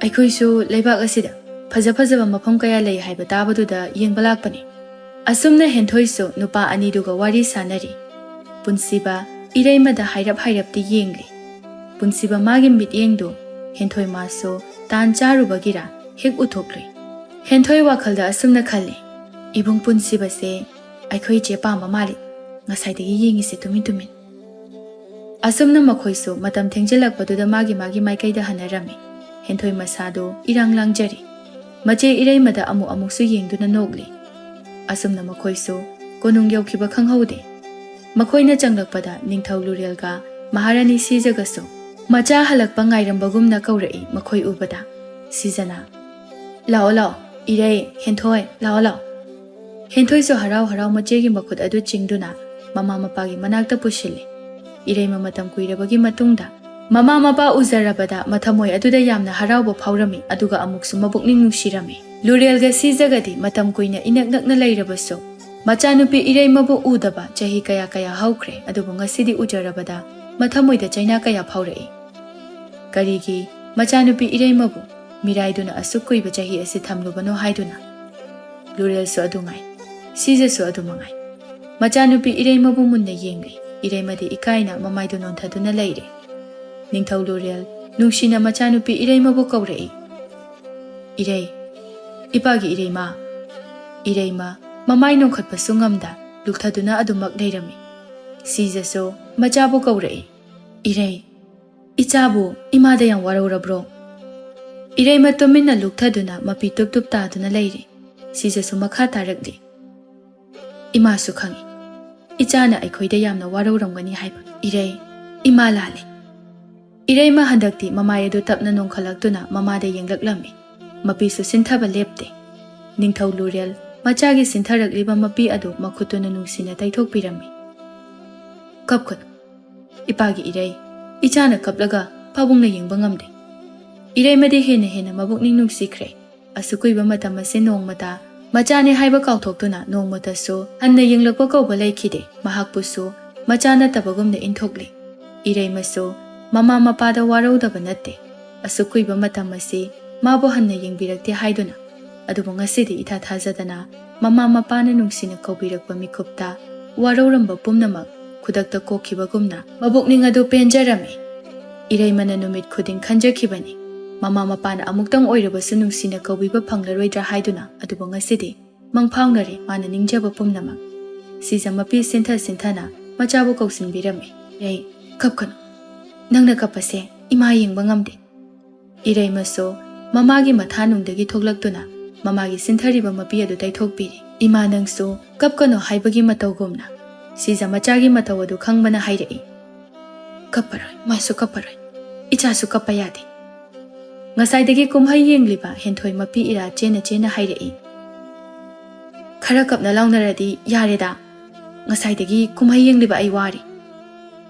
ꯑꯩꯈꯣꯏꯁꯨ ꯂꯩꯕꯥꯛ ꯑꯁꯤꯗ ꯐꯖꯕ ꯃꯐꯝ ꯀꯌꯥ ꯂꯩ ꯍꯥꯏꯕ ꯇꯥꯕꯗꯨꯗ ꯌꯦꯡꯕ ꯂꯥꯛꯄꯅꯤ ꯑꯁꯨꯝꯅ ꯍꯦꯟꯊꯣꯏꯁꯨ ꯅꯨꯄꯥ ꯑꯅꯤꯗꯨꯒ ꯋꯥꯔꯤ ꯁꯥꯟꯅꯔꯤ ꯄꯨꯟꯁꯤꯕ 이레이마ꯗ ꯍꯥꯏꯔꯞꯇꯤ ꯌꯦꯡꯂꯤ ꯄꯨꯟꯁꯤꯕ ꯃꯥꯒꯤ ꯃꯤꯠꯌꯦꯡꯗꯨ ꯍꯦꯟꯊꯣꯏ ꯃꯥꯁꯨ ꯇꯥꯟ ꯆꯥꯔꯨꯕꯒꯤꯔ ꯍꯦꯛ ꯎꯊꯣꯛꯂꯨꯏ ꯍꯦꯟꯊꯣꯏ ꯋꯥꯈꯜꯗ ꯑꯁꯨꯝꯅ ꯈꯜꯂꯤ 이ꯕꯨꯡ ꯄꯨꯟꯁꯤꯕꯁꯦ ꯑꯩꯈꯣꯏ ꯏꯆꯦ ꯄꯥꯝꯕ ꯃꯥꯜꯂꯤ ꯉꯁꯥꯏꯗꯒꯤ ꯌꯦꯡꯉꯤꯁꯦ ꯇꯨꯃꯤꯟ ꯑꯁꯨꯝꯅ ꯃꯈꯣꯏꯁꯨ ꯃꯇꯝ ꯊꯦꯡꯖꯤꯜꯂꯛꯄꯗꯨꯗ ꯃꯥꯒꯤ ꯃꯥꯏꯀꯩꯗ ꯍꯟꯅꯔꯝꯃꯤ ꯍꯦꯟꯊꯣꯏ ꯃꯁꯥꯗꯨ ꯏꯔꯥꯡ ꯂꯥꯡꯖꯔꯤ ꯃꯆꯦ 이레이마ꯗ ꯑꯃꯨꯛꯁꯨ ꯌꯦꯡꯗꯨꯅ ꯅꯣꯛꯂꯤ ꯑꯁꯨꯝꯅ ꯃꯈꯣꯏꯁꯨ ꯀꯣꯅꯨꯡ ꯌꯧꯈꯤꯕ ꯈꯪꯍꯧꯗꯦ Makoina changlakpada ningthau Lurelga Maharani Sijagasu macha halakpa ngairambagumna kaurai makoi ubada Sijana Lao lao Irei Henthoi lao lao Henthoi so harau harau machegi makut adu chingduna mama mapagi manakta pushili Irei mamatam kuirabagi matungda Mama mapa uzarabada mathamoi aduda yamna harauba phaurami aduga amuksu mabukning nungsirami Lurelga Sijagadi matam kuina inak nakna leirabaso Machanupi Irei mabu udaba chahi kaya kaya haukre adubu ngasidi ujarabada mathamoida chaina kaya phaurai Karigi Machanupi Irei mabu miraiduna asukkuiba chahi asi thamlubano haiduna Lurel so adungai Sija so adumangai Machanupi Irei mabu munna yengai Irei madi ikaina mamaidu nonthaduna leire Ningthau Lurel nungsina Machanupi Irei mabu kaurai Irei Ipagi Irei ma Mamai nongkhatpa sungamda lukthaduna adumak leirami Sija so machabu kaurai Irei Ichabu imada yang waraurabro Irei matumina lukthaduna mapi tup tup taduna leire Sija so makha tarakli Ima su khangi Ichana aikhoida yamna warauramgani haiba Irei ima lale Irei ma handakti mamai adu tapna nongkhalaktuna mamada yenglaklami mapi su sinthaba lepte Ningthau Lurel Machagi sintharakliba mapi adu makhutuna nungsina taithokpirami Kapkanu Ipagi Irei Ichana kaplaga pabungna yengba ngamde Irei madi hena mabukning nungsikre Asukuiba matam ase nongmata Machane haiba kauthokduna nongmata so hanna yenglakpa kauba laikhide mahakpu so machana tabagumna inthokli Irei maso mama mapada waraudaba natte Asukuiba matam ase mabu hanna yengbirakte haiduna Adubu ngasidi itha thajadana mama mapana nungsina kaubirakpa mikupta warauramba pumnamak khudakta kokhibagumna mabukning adu penjarami Irei mana numit khuding khanjakhibani mama mapana amuktang oirabasu nungsina kaubiba phanglaroidra haiduna adubu ngasidi mangphaungnare mana ningjaba pumnamak Sija mapi sinthana machabu kausinbirami Irei kapkanu nangna kapase ima yengba ngamde Irei maso mamagi mathanungdagi thoklaktuna Mamagi sinthariba mapi adu taithokpiri Ima nangsu kapkano haibagi matawgumna Sija machagi mataw adu khangbana hairai Kapparoi maisu kapparoi Ichasu kappayadi Ngasaidagi kumhai yengliba henthoi mapi ira chena hairai Khara kapna launaradi yareda Ngasaidagi kumhai yengliba ai wari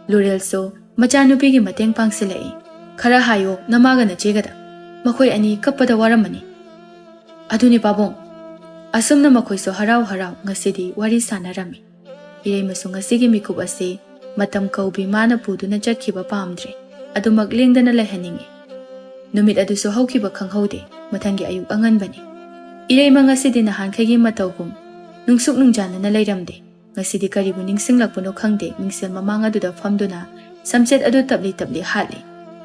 Lurel so machanupigi mateng pangsilai Khara hayo namaga na chegada Makhoi ani kappada waramani Aduni pabong Asumna makhoi so harau ngasidi wari sanarami Irei maso ngasigi mikub ase matam kaubi mana puduna chakhiba pamdre adumak lengdana lehaningi Numit adu so haukiba khanghaude mathangi ayuk anganbani Irei ma ngasidi nahankhagi matawgum nungsuk nungjana na leiramde ngasidi karibu ningsinglakpuno khangde ningsel mamang aduda famduna samchet adu tabli hatli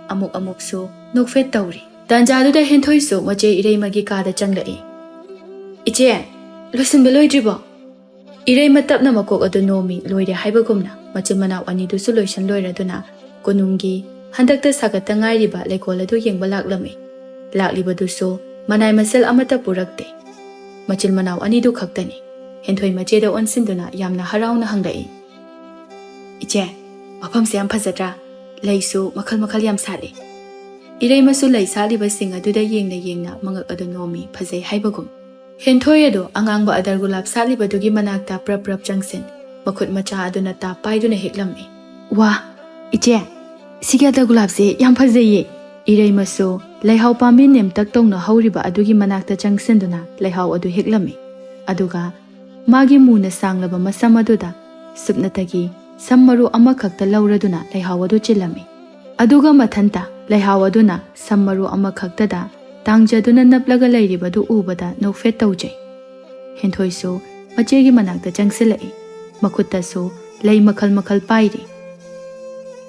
amuk so nokfet tawri Tanjaduda henthoi so mache Irei magi kada changlai Iche losinba loidribo Irei matapna makok adu nomi loire haibagumna machil manaw ani du su loisan loiraduna konungi handakta sagata ngairiba lekol adu yengba laklami lakliba du so manai masal amata purakte machil manaw ani du khaktani henthoi mache da onsinduna yamna harauna hanglai Iche mafamse yam phajadra leisu makhal yam sale Irei masu lai saliba sing aduda yengna mangak adu nomi phajai haibagum Henthoi adu angangba adar gulab saliba dugi manakta prap changsen makhut macha aduna ta paiduna heklammi Wa Iche siga adar gulab se yam phajai Irei masu laihau pambi nem tak tongna hauriba adugi manakta changsenduna laihau adu heklammi aduga magi muna sanglaba masam aduda supnatagi sammaru amakhakta lauraduna laihau adu chillammi aduga mathanta laihau aduna sammaru amakhaktada tangjaduna naplaga leiribadu ubada nokfet tawjai henthoi so machegi manakta changsilai makutta so lei makhal pairi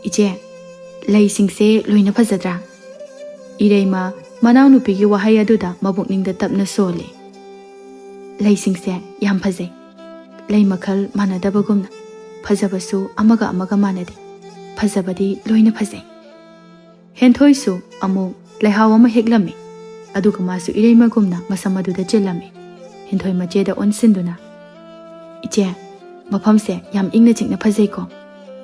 Iche lei singse loina phajadra Irei ma manaw nupigi wahai aduda mabukningda tapna sole lei singse yam phajai lei makhal manadabagumna phajabasu amaga manade phajabadi loina phajai Henthoi su amu laihau ama heklami aduga masu Irei magumna masam aduda chillami henthoi macheda onsinduna Iche Mafamse yam ingna chingna phajaiko.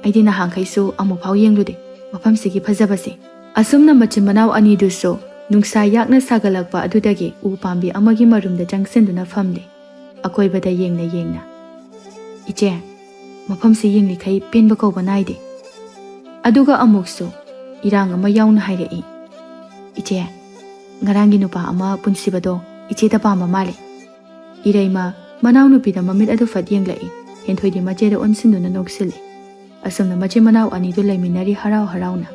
Aidi nahankhaisu amufau yenglude. Mafamsigi phajabase. Asumna machin manau ani duso nungsa yakna sagalakpa adudagi u pambi amagi marumda changsenduna famle. Akoibada yengna. Iche, mafamsi yengli khai penba kauba naide. Aduga amukso irang ama yauna hairei. Iche, ngarangi nupa ama punsibado iche da pamba male. Ireima manau nupida mamit adu fat yenglai. Henthoidi majeda onsinduna noksili. Asumna mache manau ani du laiminari harau-harauna.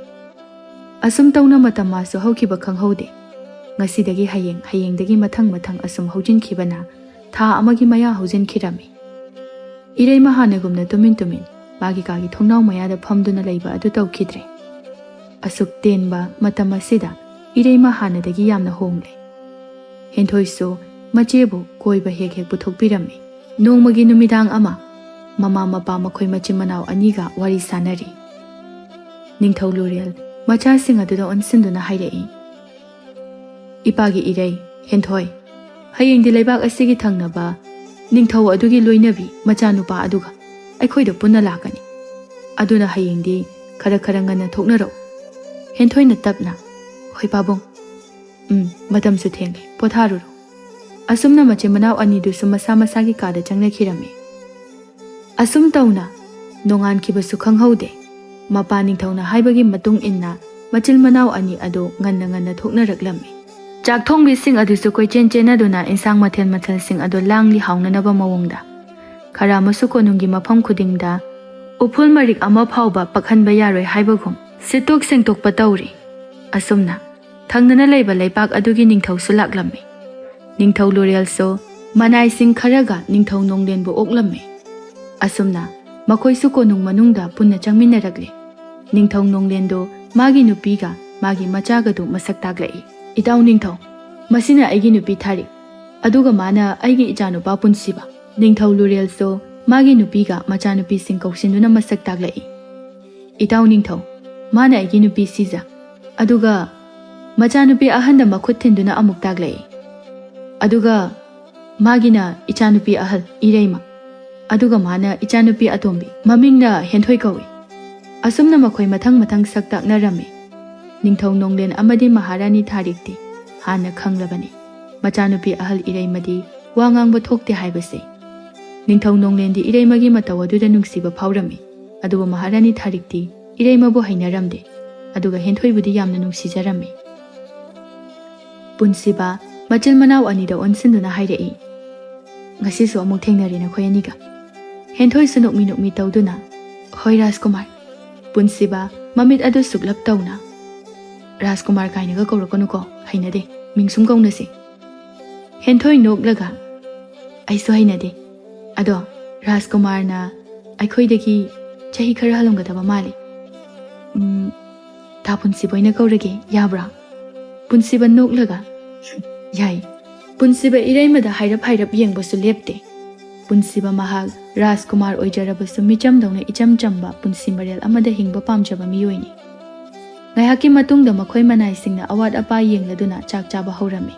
Asum tauna matama su haukiba khanghaude. Ngasidagi hayengdagi mathang asum haujinkibana tha amagi maya haujinkirami. Ireima hanagumna tumin magi kagi thongnau mayada phamduna leiba adu tawkhidre. Asuk tenba matama sida Ireima hanadagi yamna hongle. Henthoisu machebu koiba hek puthokpirami. Nongmagi numidang ama mama mapa makhoi machi manau aniga wari sanari. Ningthau Lurial macha sing aduda onsinduna hairei. Ipagi irei henthoi hayengdi leibak asigi thangnaba ningthau adugi loinabi macha nupa aduga aikhoida punna lakani. Aduna hayengdi khara ngana thoknaro. Henthoi na tapna hoi pabong. Matam su thengle potharuro. Asumna mache manau ani du sumasa masagi kada changna khirami. Asum tauna nongan kibasu khanghaude. Mapa ningthauna haibagi matung inna machil manau ani ado nganna thokna raklami. Chak thongbi sing adu su koi chen aduna insang mathel sing ado langli haunanaba mawongda. Khara masu konungi mafam khudingda upul marik ama phauba pakhanba yaroi haibagum sitok sengtok patawri. Asumna thangnana leiba leipak adugi ningthau su laklami. Ningthau Lurial so manai sing kharaga ningthau nonglenbu oklami. Asumna makhoi su konung manungda punna changminarakle. Ningthau nonglendo magi nupiga magi machaga du masak taglai. Itaw ningthau masina aigi nupi thari. Aduga mana aigi ichanupa punsiba. Ningthau Lurial so magi nupiga macha nupi sing kaushinduna masak taglai. Itaw ningthau mana aigi nupi siza. Aduga macha nupi ahanda makhut thinduna amuk taglai. Aduga magina ichanupi ahal Ireima. Aduga mana ichanupi atombi mamingna henthoi kawi. Asumna makhoi mathang saktak narami. Ningthau nonglen amadi maharani tharikti hana khanglabani. Machanupi ahal Ireimadi wangang thokte haibase. Ningthau nonglendi Ireimagi mataw aduda nungsiba phaurami. Aduga maharani tharikti Ireimabu hainaramde. Aduga henthoibudi yamna nungsijarami. Punsiba machil manau anida onsinduna hairei. Ngasisu amuk thengnarina khoi aniga. Henthoi su nokmi tawduna hoi Rajkumar. Punsiba mamit adu suklap tawna. Rajkumar kainaga kaurakonuko hainade mingsum kaunase. Henthoi noklaga aisu hainade. Ado Rajkumar na aikhoidagi chahi khara halomgadaba mali. Ta punsiba ina kaurage yabra. Punsiba noklaga yai. Punsiba Ireimada hairap yengbasu lepte. Punsiba mahag Rajkumar oijarabasu micham dauna icham chamba punsi marel amada hingba pamjaba miyoini. Ngayaki matungda makhoi manai singna awat apa yengladuna chak chaba haurami.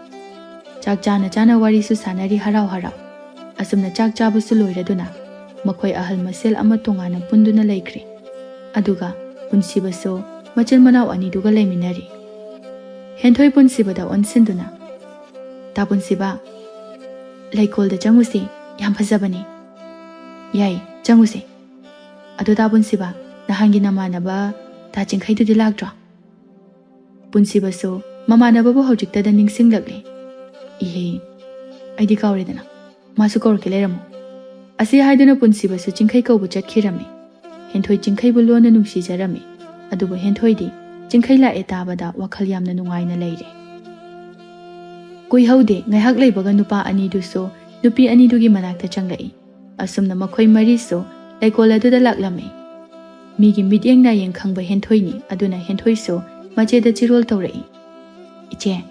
Chak chana wari su sanari harau. Asumna chak chaba su loiraduna makhoi ahal masel ama tongana punduna laikre. Aduga punsiba so machil manau ani duga laiminari. Henthoi punsibada onsinduna. Ta punsiba laikolda changuse yam phajabani. Yai changuse. Adu ta punsiba nahangi namanaba ta chingkhaidudi lakdra. Punsiba so mamanaba bu hojikta da ningsinglakle. Ihe aidi kawredana masu kawrke leramo. Asi haiduna punsiba so chingkhai kawbu chatkhirami. Henthoi chingkhai bu lona nungsijarami. Aduba henthoi di chingkhai la etabada wakhal yamna nungaina leire. Kui haude ngaihak leibaga nupa ani du so nupi ani dugi manakta changlai. Asumna makhoi mari so laikola du da laklame. Migi midyeng na yeng khangba henthoi ni aduna henthoi so mache da chirol tawrai. Iche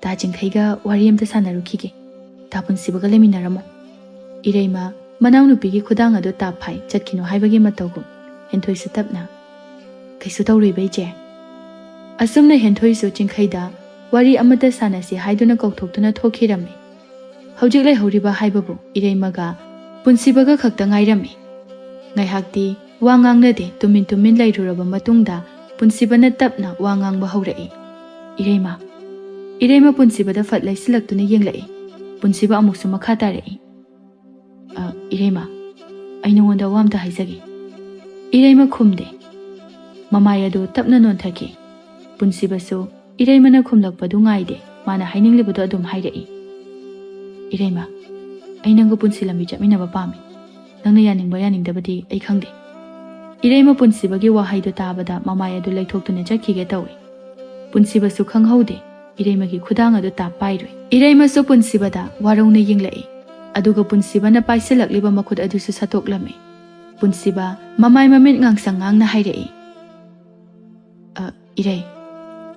ta chingkhaiga wari amta sanarukhige. Ta punsibaga leminaramo. Ireima manau nupigi khudang adu taphai chatkino haibagi matawgum. Henthoi su tapna kaisu tawroi bai che. Asumna henthoi so chingkhaida wari amata sanasi haiduna kauthokduna thokhirami. Hojik lai horiba haibabu Ireimaga ꯄꯨꯟꯁꯤꯕꯒ ꯈꯛꯇ ꯉꯥꯏꯔꯝꯃꯤ꯫ ꯉꯥꯏꯍꯥꯛꯇꯤ ꯋꯥ ꯉꯥꯡꯅꯗꯦ ꯇꯨꯃꯤꯟ ꯂꯩꯔꯨꯔꯕ ꯃꯇꯨꯡꯗ ꯄꯨꯟꯁꯤꯕꯅ ꯇꯞꯅ ꯋꯥ ꯉꯥꯡꯕ ꯍꯧꯔꯛꯏ꯫ "ꯏꯔꯩꯃ." ꯏꯔꯩꯃ ꯄꯨꯟꯁꯤꯕꯗ ꯐꯠ ꯂꯩꯁꯤꯜꯂꯛꯇꯨꯅ ꯌꯦꯡꯂꯛꯏ꯫ ꯄꯨꯟꯁꯤꯕ ꯑꯃꯨꯛꯁꯨ ꯃꯈꯥ ꯇꯥꯔꯛꯏ꯫ "ꯏꯔꯩꯃ, ꯑꯩ ꯅꯉꯣꯟꯗ ꯋꯥ ꯑꯃꯇ ꯍꯥꯏꯖꯒꯦ." ꯏꯔꯩꯃ ꯈꯨꯝꯗꯦ꯫ ꯃꯃꯥꯏ ꯑꯗꯨ ꯇꯞꯅ ꯅꯣꯟꯊꯈꯤ꯫ ꯄꯨꯟꯁꯤꯕꯁꯨ ꯏꯔꯩꯃꯅ ꯈꯨꯝꯂꯛꯄꯗꯨ ꯉꯥꯏꯗꯦ, ꯃꯥꯅ ꯍꯥꯏꯅꯤꯡꯂꯤꯕꯗꯨ ꯑꯗꯨꯝ ꯍꯥꯏꯔꯛꯏ꯫ "ꯏꯔꯩꯃ, ꯑꯩ ꯅꯪꯒ ꯄꯨꯟꯁꯤ ꯂꯝꯕꯤ ꯆꯠꯃꯤꯟꯅꯕ ꯄꯥꯝꯃꯤ꯫ ꯅꯪꯅ ꯌꯥꯅꯤꯡꯕ ꯌꯥꯅꯤꯡꯗꯕꯗꯤ ꯑꯩ ꯈꯪꯗꯦ." ꯏꯔꯩꯃ ꯄꯨꯟꯁꯤꯕꯒꯤ ꯋꯥꯍꯩꯗꯨ తాꯕꯗ ꯃꯃꯥꯏ ꯑꯗꯨ ꯂꯩꯊꯣꯛꯇꯨꯅ ꯆꯠꯈꯤꯒꯦ ꯇꯧꯏ꯫ ꯄꯨꯟꯁꯤꯕꯁꯨ ꯈꯪꯍꯧꯗꯦ ꯏꯔꯩꯃꯒꯤ ꯈꯨꯗꯥꯡ ꯑꯗꯨ ꯇꯥꯞ ꯄꯥꯏꯔꯨꯏ꯫ ꯏꯔꯩꯃꯁꯨ ꯄꯨꯟꯁꯤꯕꯗ ꯋꯥꯔꯧꯅ ꯌꯦꯡꯂꯛꯏ꯫ ꯑꯗꯨꯒ ꯄꯨꯟꯁꯤꯕꯅ ꯄꯥꯏꯁꯤꯜꯂꯛꯂꯤꯕ ꯃꯈꯨꯠ ꯑꯗꯨꯁꯨ ꯁꯠꯇꯣꯛꯂꯝꯃꯤ꯫ ꯄꯨꯟꯁꯤꯕ ꯃꯃꯥꯏ ꯃꯃꯤꯠ ꯉꯥꯡꯁꯪ ꯉꯥꯡꯅ ꯍꯥꯏꯔꯛꯏ꯫ "ꯏꯔꯩ,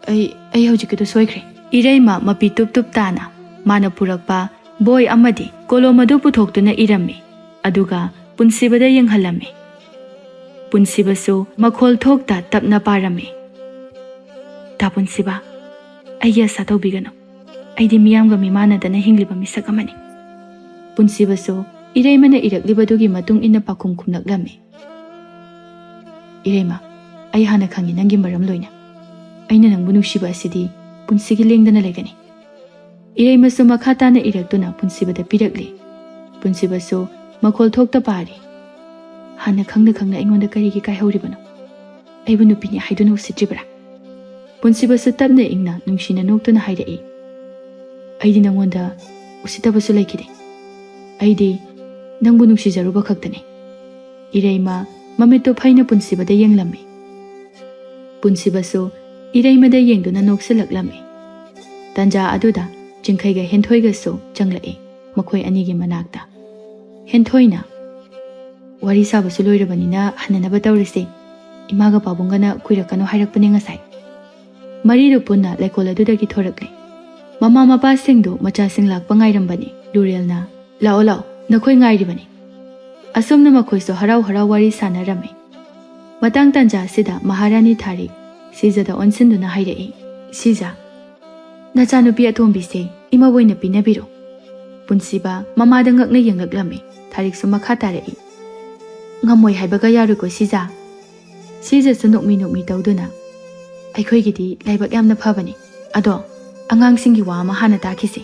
ꯑꯩ ꯍꯧꯖꯤꯛꯀꯤꯗꯨ ꯁꯣꯏꯈ꯭ꯔꯦ." ꯏꯔꯩꯃ ꯃꯄꯤ ꯇꯨꯞ ꯇꯥꯅ ꯃꯥꯅ ꯄꯨꯔꯛꯄ ꯕꯣꯏ ꯑꯃꯗꯤ ꯀꯣꯂꯣꯝ ꯑꯗꯨ ꯄꯨꯊꯣꯛꯇꯨꯅ ꯏꯔꯝꯃꯤ, ꯑꯗꯨꯒ ꯄꯨꯟꯁꯤꯕꯗ ꯌꯦꯡꯍꯜꯂꯝꯃꯤ꯫ ꯄꯨꯟꯁꯤꯕꯁꯨ ꯃꯈꯣꯜ ꯊꯣꯛꯇ ꯇꯞꯅ ꯄꯥꯔꯝꯃꯤ꯫ "ꯇꯥ ꯄꯨꯟꯁꯤꯕ, ꯑꯩꯒꯤ ꯑꯁꯥ ꯇꯧꯕꯤꯒꯅꯨ. ꯑꯩꯗꯤ ꯃꯤꯌꯥꯝꯒ ꯃꯤꯃꯥꯟꯅꯗꯅ ꯍꯤꯡꯂꯤꯕ ꯃꯤꯁꯛ ꯑꯃꯅꯤ." ꯄꯨꯟꯁꯤꯕꯁꯨ ꯏꯔꯩꯃꯅ ꯏꯔꯛꯂꯤꯕꯗꯨꯒꯤ ꯃꯇꯨꯡ ꯏꯟꯅ ꯄꯥꯎꯈꯨꯝ ꯈꯨꯝꯂꯛꯂꯝꯃꯤ꯫ "ꯏꯔꯩꯃ, ꯑꯩ ꯍꯥꯟꯅ ꯈꯪꯉꯤ ꯅꯪꯒꯤ ꯃꯔꯝ ꯂꯣꯏꯅ. ꯑꯩꯅ ꯅꯪꯕꯨ ꯅꯨꯡꯁꯤꯕ ꯑꯁꯤꯗꯤ ꯄꯨꯟꯁꯤꯒꯤ ꯂꯦꯡꯗꯅ ꯂꯩꯒꯅꯤ." ꯏꯔꯩꯃꯁꯨ ꯃꯈꯥ ꯇꯥꯅ ꯏꯔꯛꯇꯨꯅ ꯄꯨꯟꯁꯤꯕꯗ ꯄꯤꯔꯛꯂꯤ꯫ ꯄꯨꯟꯁꯤꯕꯁꯨ ꯃꯈꯣꯜ ꯊꯣꯛꯇ ꯄꯥꯔꯤ꯫ "ꯍꯥꯟꯅ ꯈꯪꯅ ꯑꯩꯉꯣꯟꯗ ꯀꯔꯤꯒꯤ ꯀꯥꯏꯍꯧꯔꯤꯕꯅꯣ? ꯑꯩꯕꯨ ꯅꯨꯄꯤꯅꯤ ꯍꯥꯏꯗꯨꯅ ꯎꯁꯤꯠꯇ꯭ꯔꯤꯕ꯭ꯔꯥ?" ꯄꯨꯟꯁꯤꯕꯁꯨ ꯇꯞꯅ ꯏꯪꯅ ꯅꯨꯡꯁꯤꯅ ꯅꯣꯛꯇꯨꯅ ꯍꯥꯏꯔꯛꯏ꯫ "ꯑꯩꯗꯤ ꯅꯪꯉꯣꯟꯗ ꯎꯁꯤꯠꯇꯕꯁꯨ ꯂꯩꯈꯤꯗꯦ. ꯑꯩꯗꯤ ꯅꯪꯕꯨ ꯅꯨꯡꯁꯤꯖꯔꯨꯕ ꯈꯛꯇꯅꯤ." ꯏꯔꯩꯃ ꯃꯃꯤꯠꯇꯨ ꯐꯩꯅ ꯄꯨꯟꯁꯤꯕꯗ ꯌꯦꯡꯂꯝꯃꯤ꯫ ꯄꯨꯟꯁꯤꯕꯁꯨ ꯏꯔꯩꯃꯗ ꯌꯦꯡꯗꯨꯅ ꯅꯣꯛꯁꯤꯜꯂꯛꯂꯝꯃꯤ꯫ ꯇꯟꯖꯥ ꯑꯗꯨꯗ ꯆꯤꯡꯈꯩꯒ ꯍꯦꯟꯊꯣꯏꯒꯁꯨ ꯆꯪꯂꯛꯏ ꯃꯈꯣꯏ ꯑꯅꯤꯒꯤ ꯃꯅꯥꯛꯇ꯫ ꯍꯦꯟꯊꯣꯏꯅ, "ꯋꯥꯔꯤ ꯁꯥꯕꯁꯨ ꯂꯣꯏꯔꯕꯅꯤꯅ ꯍꯟꯅꯅꯕ ꯇꯧꯔꯁꯤ. ꯏꯃꯥꯒ ꯄꯥꯕꯨꯡꯒꯅ ꯀꯨꯏꯔꯛꯀꯅꯨ ꯍꯥꯏꯔꯛꯄꯅꯦ ꯉꯁꯥꯏ." ꯃꯔꯤꯗꯨ ꯄꯨꯟꯅ ꯂꯩꯀꯣꯜ ꯑꯗꯨꯗꯒꯤ ꯊꯣꯔꯛꯂꯤ꯫ ꯃꯃꯥ ꯃꯄꯥꯁꯤꯡꯗꯨ ꯃꯆꯥꯁꯤꯡ ꯂꯥꯛꯄ ꯉꯥꯏꯔꯝꯕꯅꯤ꯫ ꯂꯨꯔꯦꯜꯅ, "ꯂꯥꯛꯑꯣ, ꯅꯈꯣꯏ ꯉꯥꯏꯔꯤꯕꯅꯤ." ꯑꯁꯨꯝꯅ ꯃꯈꯣꯏꯁꯨ ꯍꯔꯥꯎ ꯋꯥꯔꯤ ꯁꯥꯅꯔꯝꯃꯤ꯫ ꯃꯇꯥꯡ ꯇꯥꯟꯖꯥ ꯑꯁꯤꯗ ꯃꯍꯥꯔꯥꯅꯤ ꯊꯥꯔꯤꯛ ꯁꯤꯖꯥꯗ ꯑꯣꯟꯁꯤꯟꯗꯨꯅ ꯍꯥꯏꯔꯛꯏ꯫ "ꯁꯤꯖꯥ, ꯅꯆꯥꯅꯨꯄꯤ ꯑꯇꯣꯝꯕꯤꯁꯦ ꯏꯃꯥꯕꯣꯏꯅ ꯄꯤꯅꯕꯤꯔꯣ." ꯄꯨꯟꯁꯤꯕ ꯃꯃꯥꯗ ꯉꯛꯅ ꯌꯦꯡꯂꯛꯂꯝꯃꯤ꯫ ꯊꯥꯔꯤꯛꯁꯨ ꯃꯈꯥ ꯇꯥꯔꯛꯏ꯫ "ꯉꯝꯃꯣꯏ ꯍꯥꯏꯕꯒ ꯌꯥꯔꯣꯏꯀꯣ ꯁꯤꯖꯥ." ꯁꯤꯖꯥꯁꯨ ꯅꯣꯛꯃꯤ ꯇꯧꯗꯨꯅ, "ꯑꯩꯈꯣꯏꯒꯤꯗꯤ ꯂꯥꯏꯕꯛ ꯌꯥꯝꯅ ꯐꯕꯅꯤ. ꯑꯗꯣ ꯑꯉꯥꯡꯁꯤꯡꯒꯤ ꯋꯥ ꯑꯃ ꯍꯥꯟꯅ ꯇꯥꯈꯤꯁꯤ."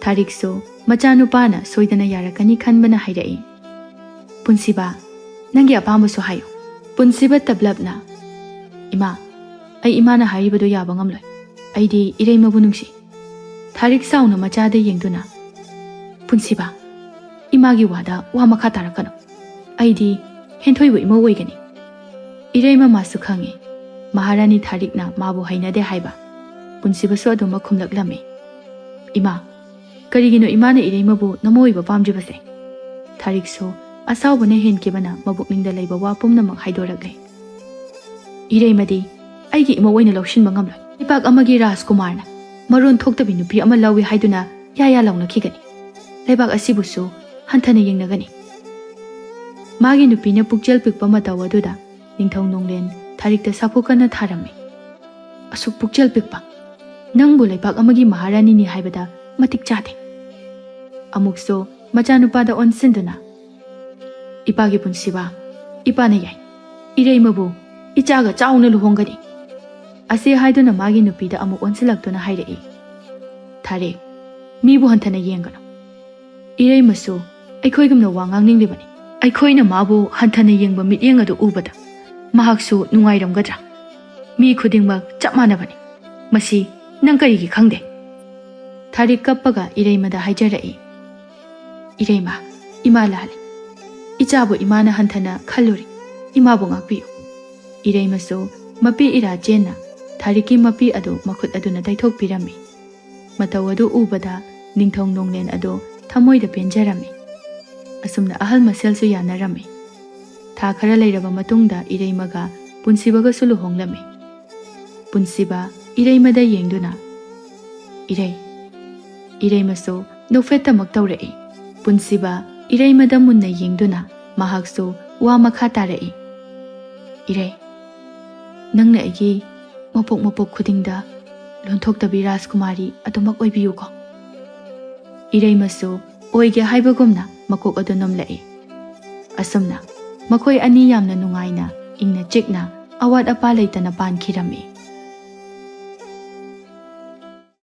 ꯊꯥꯔꯤꯛꯁꯨ ꯃꯆꯥꯅꯨꯄꯥꯅ ꯁꯣꯏꯗꯅ ꯌꯥꯔꯛꯀꯅꯤ ꯈꯟꯕꯅ ꯍꯥꯏꯔꯛꯏ꯫ "ꯄꯨꯟꯁꯤꯕ, ꯅꯪꯒꯤ ꯑꯄꯥꯝꯕꯁꯨ ꯍꯥꯏꯌꯨ." ꯄꯨꯟꯁꯤꯕ ꯇꯞꯂꯞꯅ, "ꯏꯃꯥ, ꯑꯩ ꯏꯃꯥꯅ ꯍꯥꯏꯔꯤꯕꯗꯨ ꯌꯥꯕ ꯉꯝꯂꯣꯏ. ꯑꯩꯗꯤ ꯏꯔꯩꯃꯕꯨ ꯅꯨꯡꯁꯤ." ꯊꯥꯔꯤꯛ ꯁꯥꯎꯅ ꯃꯆꯥꯗ ꯌꯦꯡꯗꯨꯅ, "ꯄꯨꯟꯁꯤꯕ, ꯏꯃꯥꯒꯤ ꯋꯥꯗ ꯋꯥ ꯃꯈꯥ ꯇꯥꯔꯛꯀꯅꯨ. ꯑꯩꯗꯤ ꯍꯦꯟꯊꯣꯏꯕꯨ ꯏꯃꯧ ꯑꯣꯏꯒꯅꯤ." ꯏꯔꯩꯃ ꯃꯥꯁꯨ ꯈꯪꯉꯤ ꯃꯍꯥꯔꯥꯅꯤ ꯊꯥꯔꯤꯛꯅ ꯃꯥꯕꯨ ꯍꯩꯅꯗꯦ ꯍꯥꯏꯕ꯫ ꯄꯨꯟꯁꯤꯕꯁꯨ ꯑꯗꯨꯃꯛ ꯈꯨꯝꯂꯛꯂꯝꯃꯤ꯫ "ꯏꯃꯥ, ꯀꯔꯤꯒꯤꯅꯣ ꯏꯃꯥꯅ ꯏꯔꯩꯃꯕꯨ ꯅꯃꯧ ꯑꯣꯏꯕ ꯄꯥꯝꯗ꯭ꯔꯤꯕꯁꯦ?" ꯊꯥꯔꯤꯛꯁꯨ ꯑꯁꯥꯎꯕꯅ ꯍꯦꯟꯈꯤꯕꯅ ꯃꯕꯨꯛꯅꯤꯡꯗ ꯂꯩꯕ ꯋꯥ ꯄꯨꯝꯅꯃꯛ ꯍꯥꯏꯗꯣꯔꯛꯂꯤ꯫ "ꯏꯔꯩꯃꯗꯤ ꯑꯩꯒꯤ ꯏꯃꯧ ꯑꯣꯏꯅ ꯂꯧꯁꯤꯟꯕ ꯉꯝꯂꯣꯏ. ꯂꯩꯄꯥꯛ ꯑꯃꯒꯤ ꯔꯥꯖꯀꯨꯃꯥꯔꯅ ꯃꯔꯣꯟ ꯊꯣꯛꯇꯕꯤ ꯅꯨꯄꯤ ꯑꯃ ꯂꯧꯏ ꯍꯥꯏꯗꯨꯅ ꯌꯥ ꯂꯥꯎꯅꯈꯤꯒꯅꯤ. ꯂꯩꯕꯥꯛ ꯑꯁꯤꯕꯨꯁꯨ ꯍꯟꯊꯅ ꯌꯦꯡꯅꯒꯅꯤ." ꯃꯥꯒꯤ ꯅꯨꯄꯤꯅ ꯄꯨꯛꯆꯦꯜ ꯄꯤꯛꯄ ꯃꯇꯧ ꯑꯗꯨꯗ ꯅꯤꯡꯊꯧ ꯅꯣꯡꯂꯦꯟ ꯊꯥꯔꯤꯛꯇ ꯁꯥꯐꯨ ꯀꯟꯅ ꯊꯥꯔꯝꯃꯤ꯫ "ꯑꯁꯨꯛ ꯄꯨꯛꯆꯦꯜ ꯄꯤꯛꯄ ꯅꯪꯕꯨ ꯂꯩꯄꯥꯛ ꯑꯃꯒꯤ ꯃꯍꯥꯔꯥꯅꯤꯅꯤ ꯍꯥꯏꯕꯗ ꯃꯇꯤꯛ ꯆꯥꯗꯦ." ꯑꯃꯨꯛꯁꯨ ꯃꯆꯥꯅꯨꯄꯥꯗ ꯑꯣꯟꯁꯤꯟꯗꯨꯅ, "ꯏꯄꯥꯒꯤ ꯄꯨꯟꯁꯤꯕ, ꯏꯄꯥꯅ ꯌꯥꯏ. ꯏꯔꯩꯃꯕꯨ ꯏꯆꯥꯒ ꯆꯥꯎꯅ ꯂꯨꯍꯣꯡꯒꯅꯤ." ꯑꯁꯤ ꯍꯥꯏꯗꯨꯅ ꯃꯥꯒꯤ ꯅꯨꯄꯤꯗ ꯑꯃꯨꯛ ꯑꯣꯟꯁꯤꯜꯂꯛꯇꯨꯅ ꯍꯥꯏꯔꯛꯏ꯫ "ꯊꯥꯔꯤꯛ, ꯃꯤꯕꯨ ꯍꯟꯊꯅ ꯌꯦꯡꯒꯅꯨ. ꯏꯔꯩꯃꯁꯨ ꯑꯩꯈꯣꯏꯒꯨꯝꯅ ꯋꯥ ꯉꯥꯡꯅꯤꯡꯂꯤꯕꯅꯤ. ꯑꯩꯈꯣꯏꯅ ꯃꯥꯕꯨ ꯍꯟꯊꯅ ꯌꯦꯡꯕ ꯃꯤꯠꯌꯦꯡ ꯑꯗꯨ ꯎꯕꯗ ꯃꯍꯥꯛꯁꯨ ꯅꯨꯡꯉꯥꯏꯔꯝꯒꯗ꯭ꯔꯥ? ꯃꯤ ꯈꯨꯗꯤꯡꯃꯛ ꯆꯞ ꯃꯥꯟꯅꯕꯅꯤ. ꯃꯁꯤ ꯅꯪ ꯀꯔꯤꯒꯤ ꯈꯪꯗꯦ?" ꯊꯥꯔꯤꯛ ꯀꯞꯄꯒ ꯏꯔꯩꯃꯗ ꯍꯥꯏꯖꯔꯛꯏ꯫ "ꯏꯔꯩꯃ, ꯏꯃꯥ ꯂꯥꯜꯂꯤ. ꯏꯆꯥꯕꯨ ꯏꯃꯥꯅ ꯍꯟꯊꯅ ꯈꯜꯂꯨꯔꯤ. ꯏꯃꯥꯕꯨ ꯉꯥꯛꯄꯤꯌꯨ." ꯏꯔꯩꯃꯁꯨ ꯃꯄꯤ ꯏꯔꯥ ꯆꯦꯟꯅ ꯊꯥꯔꯤꯛꯀꯤ ꯃꯄꯤ ꯑꯗꯨ ꯃꯈꯨꯠ ꯑꯗꯨꯅ ꯇꯩꯊꯣꯛꯄꯤꯔꯝꯃꯤ꯫ ꯃꯇꯧ ꯑꯗꯨ ꯎꯕꯗ ꯅꯤꯡꯊꯧ ꯅꯣꯡꯂꯦꯟ ꯑꯗꯨ ꯊꯃꯣꯏꯗ ꯄꯦꯟꯖꯔꯝꯃꯤ꯫ ꯑꯁꯨꯝꯅ ꯑꯍꯜ ꯃꯁꯦꯜꯁꯨ ꯌꯥꯅꯔꯝꯃꯤ꯫ ꯊꯥ ꯈꯔ ꯂꯩꯔꯕ ꯃꯇꯨꯡꯗ ꯏꯔꯩꯃꯒ ꯄꯨꯟꯁꯤꯕꯒꯁꯨ ꯂꯨꯍꯣꯡꯂꯝꯃꯤ꯫ ꯄꯨꯟꯁꯤꯕ ꯏꯔꯩꯃꯗ ꯌꯦꯡꯗꯨꯅ, "ꯏꯔꯩ." ꯏꯔꯩꯃꯁꯨ ꯅꯣꯛꯐꯦꯠꯇꯃꯛ ꯇꯧꯔꯛꯏ꯫ ꯄꯨꯟꯁꯤꯕ ꯏꯔꯩꯃꯗ ꯃꯨꯟꯅ ꯌꯦꯡꯗꯨꯅ ꯃꯍꯥꯛꯁꯨ ꯋꯥ ꯃꯈꯥ ꯇꯥꯔꯛꯏ꯫ "ꯏꯔꯩ, ꯅꯪꯅ ꯑꯩꯒꯤ ꯃꯄꯣꯛ ꯈꯨꯗꯤꯡꯗ ꯂꯣꯟꯊꯣꯛꯇꯕꯤ ꯔꯥꯖꯀꯨꯃꯥꯔꯤ ꯑꯗꯨꯃꯛ ꯑꯣꯏꯕꯤꯌꯨꯀꯣ." ꯏꯔꯩꯃꯁꯨ ꯑꯣꯏꯒꯦ ꯍꯥꯏꯕꯒꯨꯝꯅ ꯃꯀꯣꯛ ꯑꯗꯨ ꯅꯣꯝꯂꯛꯏ꯫ ꯑꯁꯨꯝꯅ ꯃꯈꯣꯏ ꯑꯅꯤ ꯌꯥꯝꯅ ꯅꯨꯡꯉꯥꯏꯅ ꯏꯪꯅ ꯆꯤꯛꯅ ꯑꯋꯥꯠ ꯑꯄꯥ ꯂꯩꯇꯅ ꯄꯥꯟꯈꯤꯔꯝꯃꯤ꯫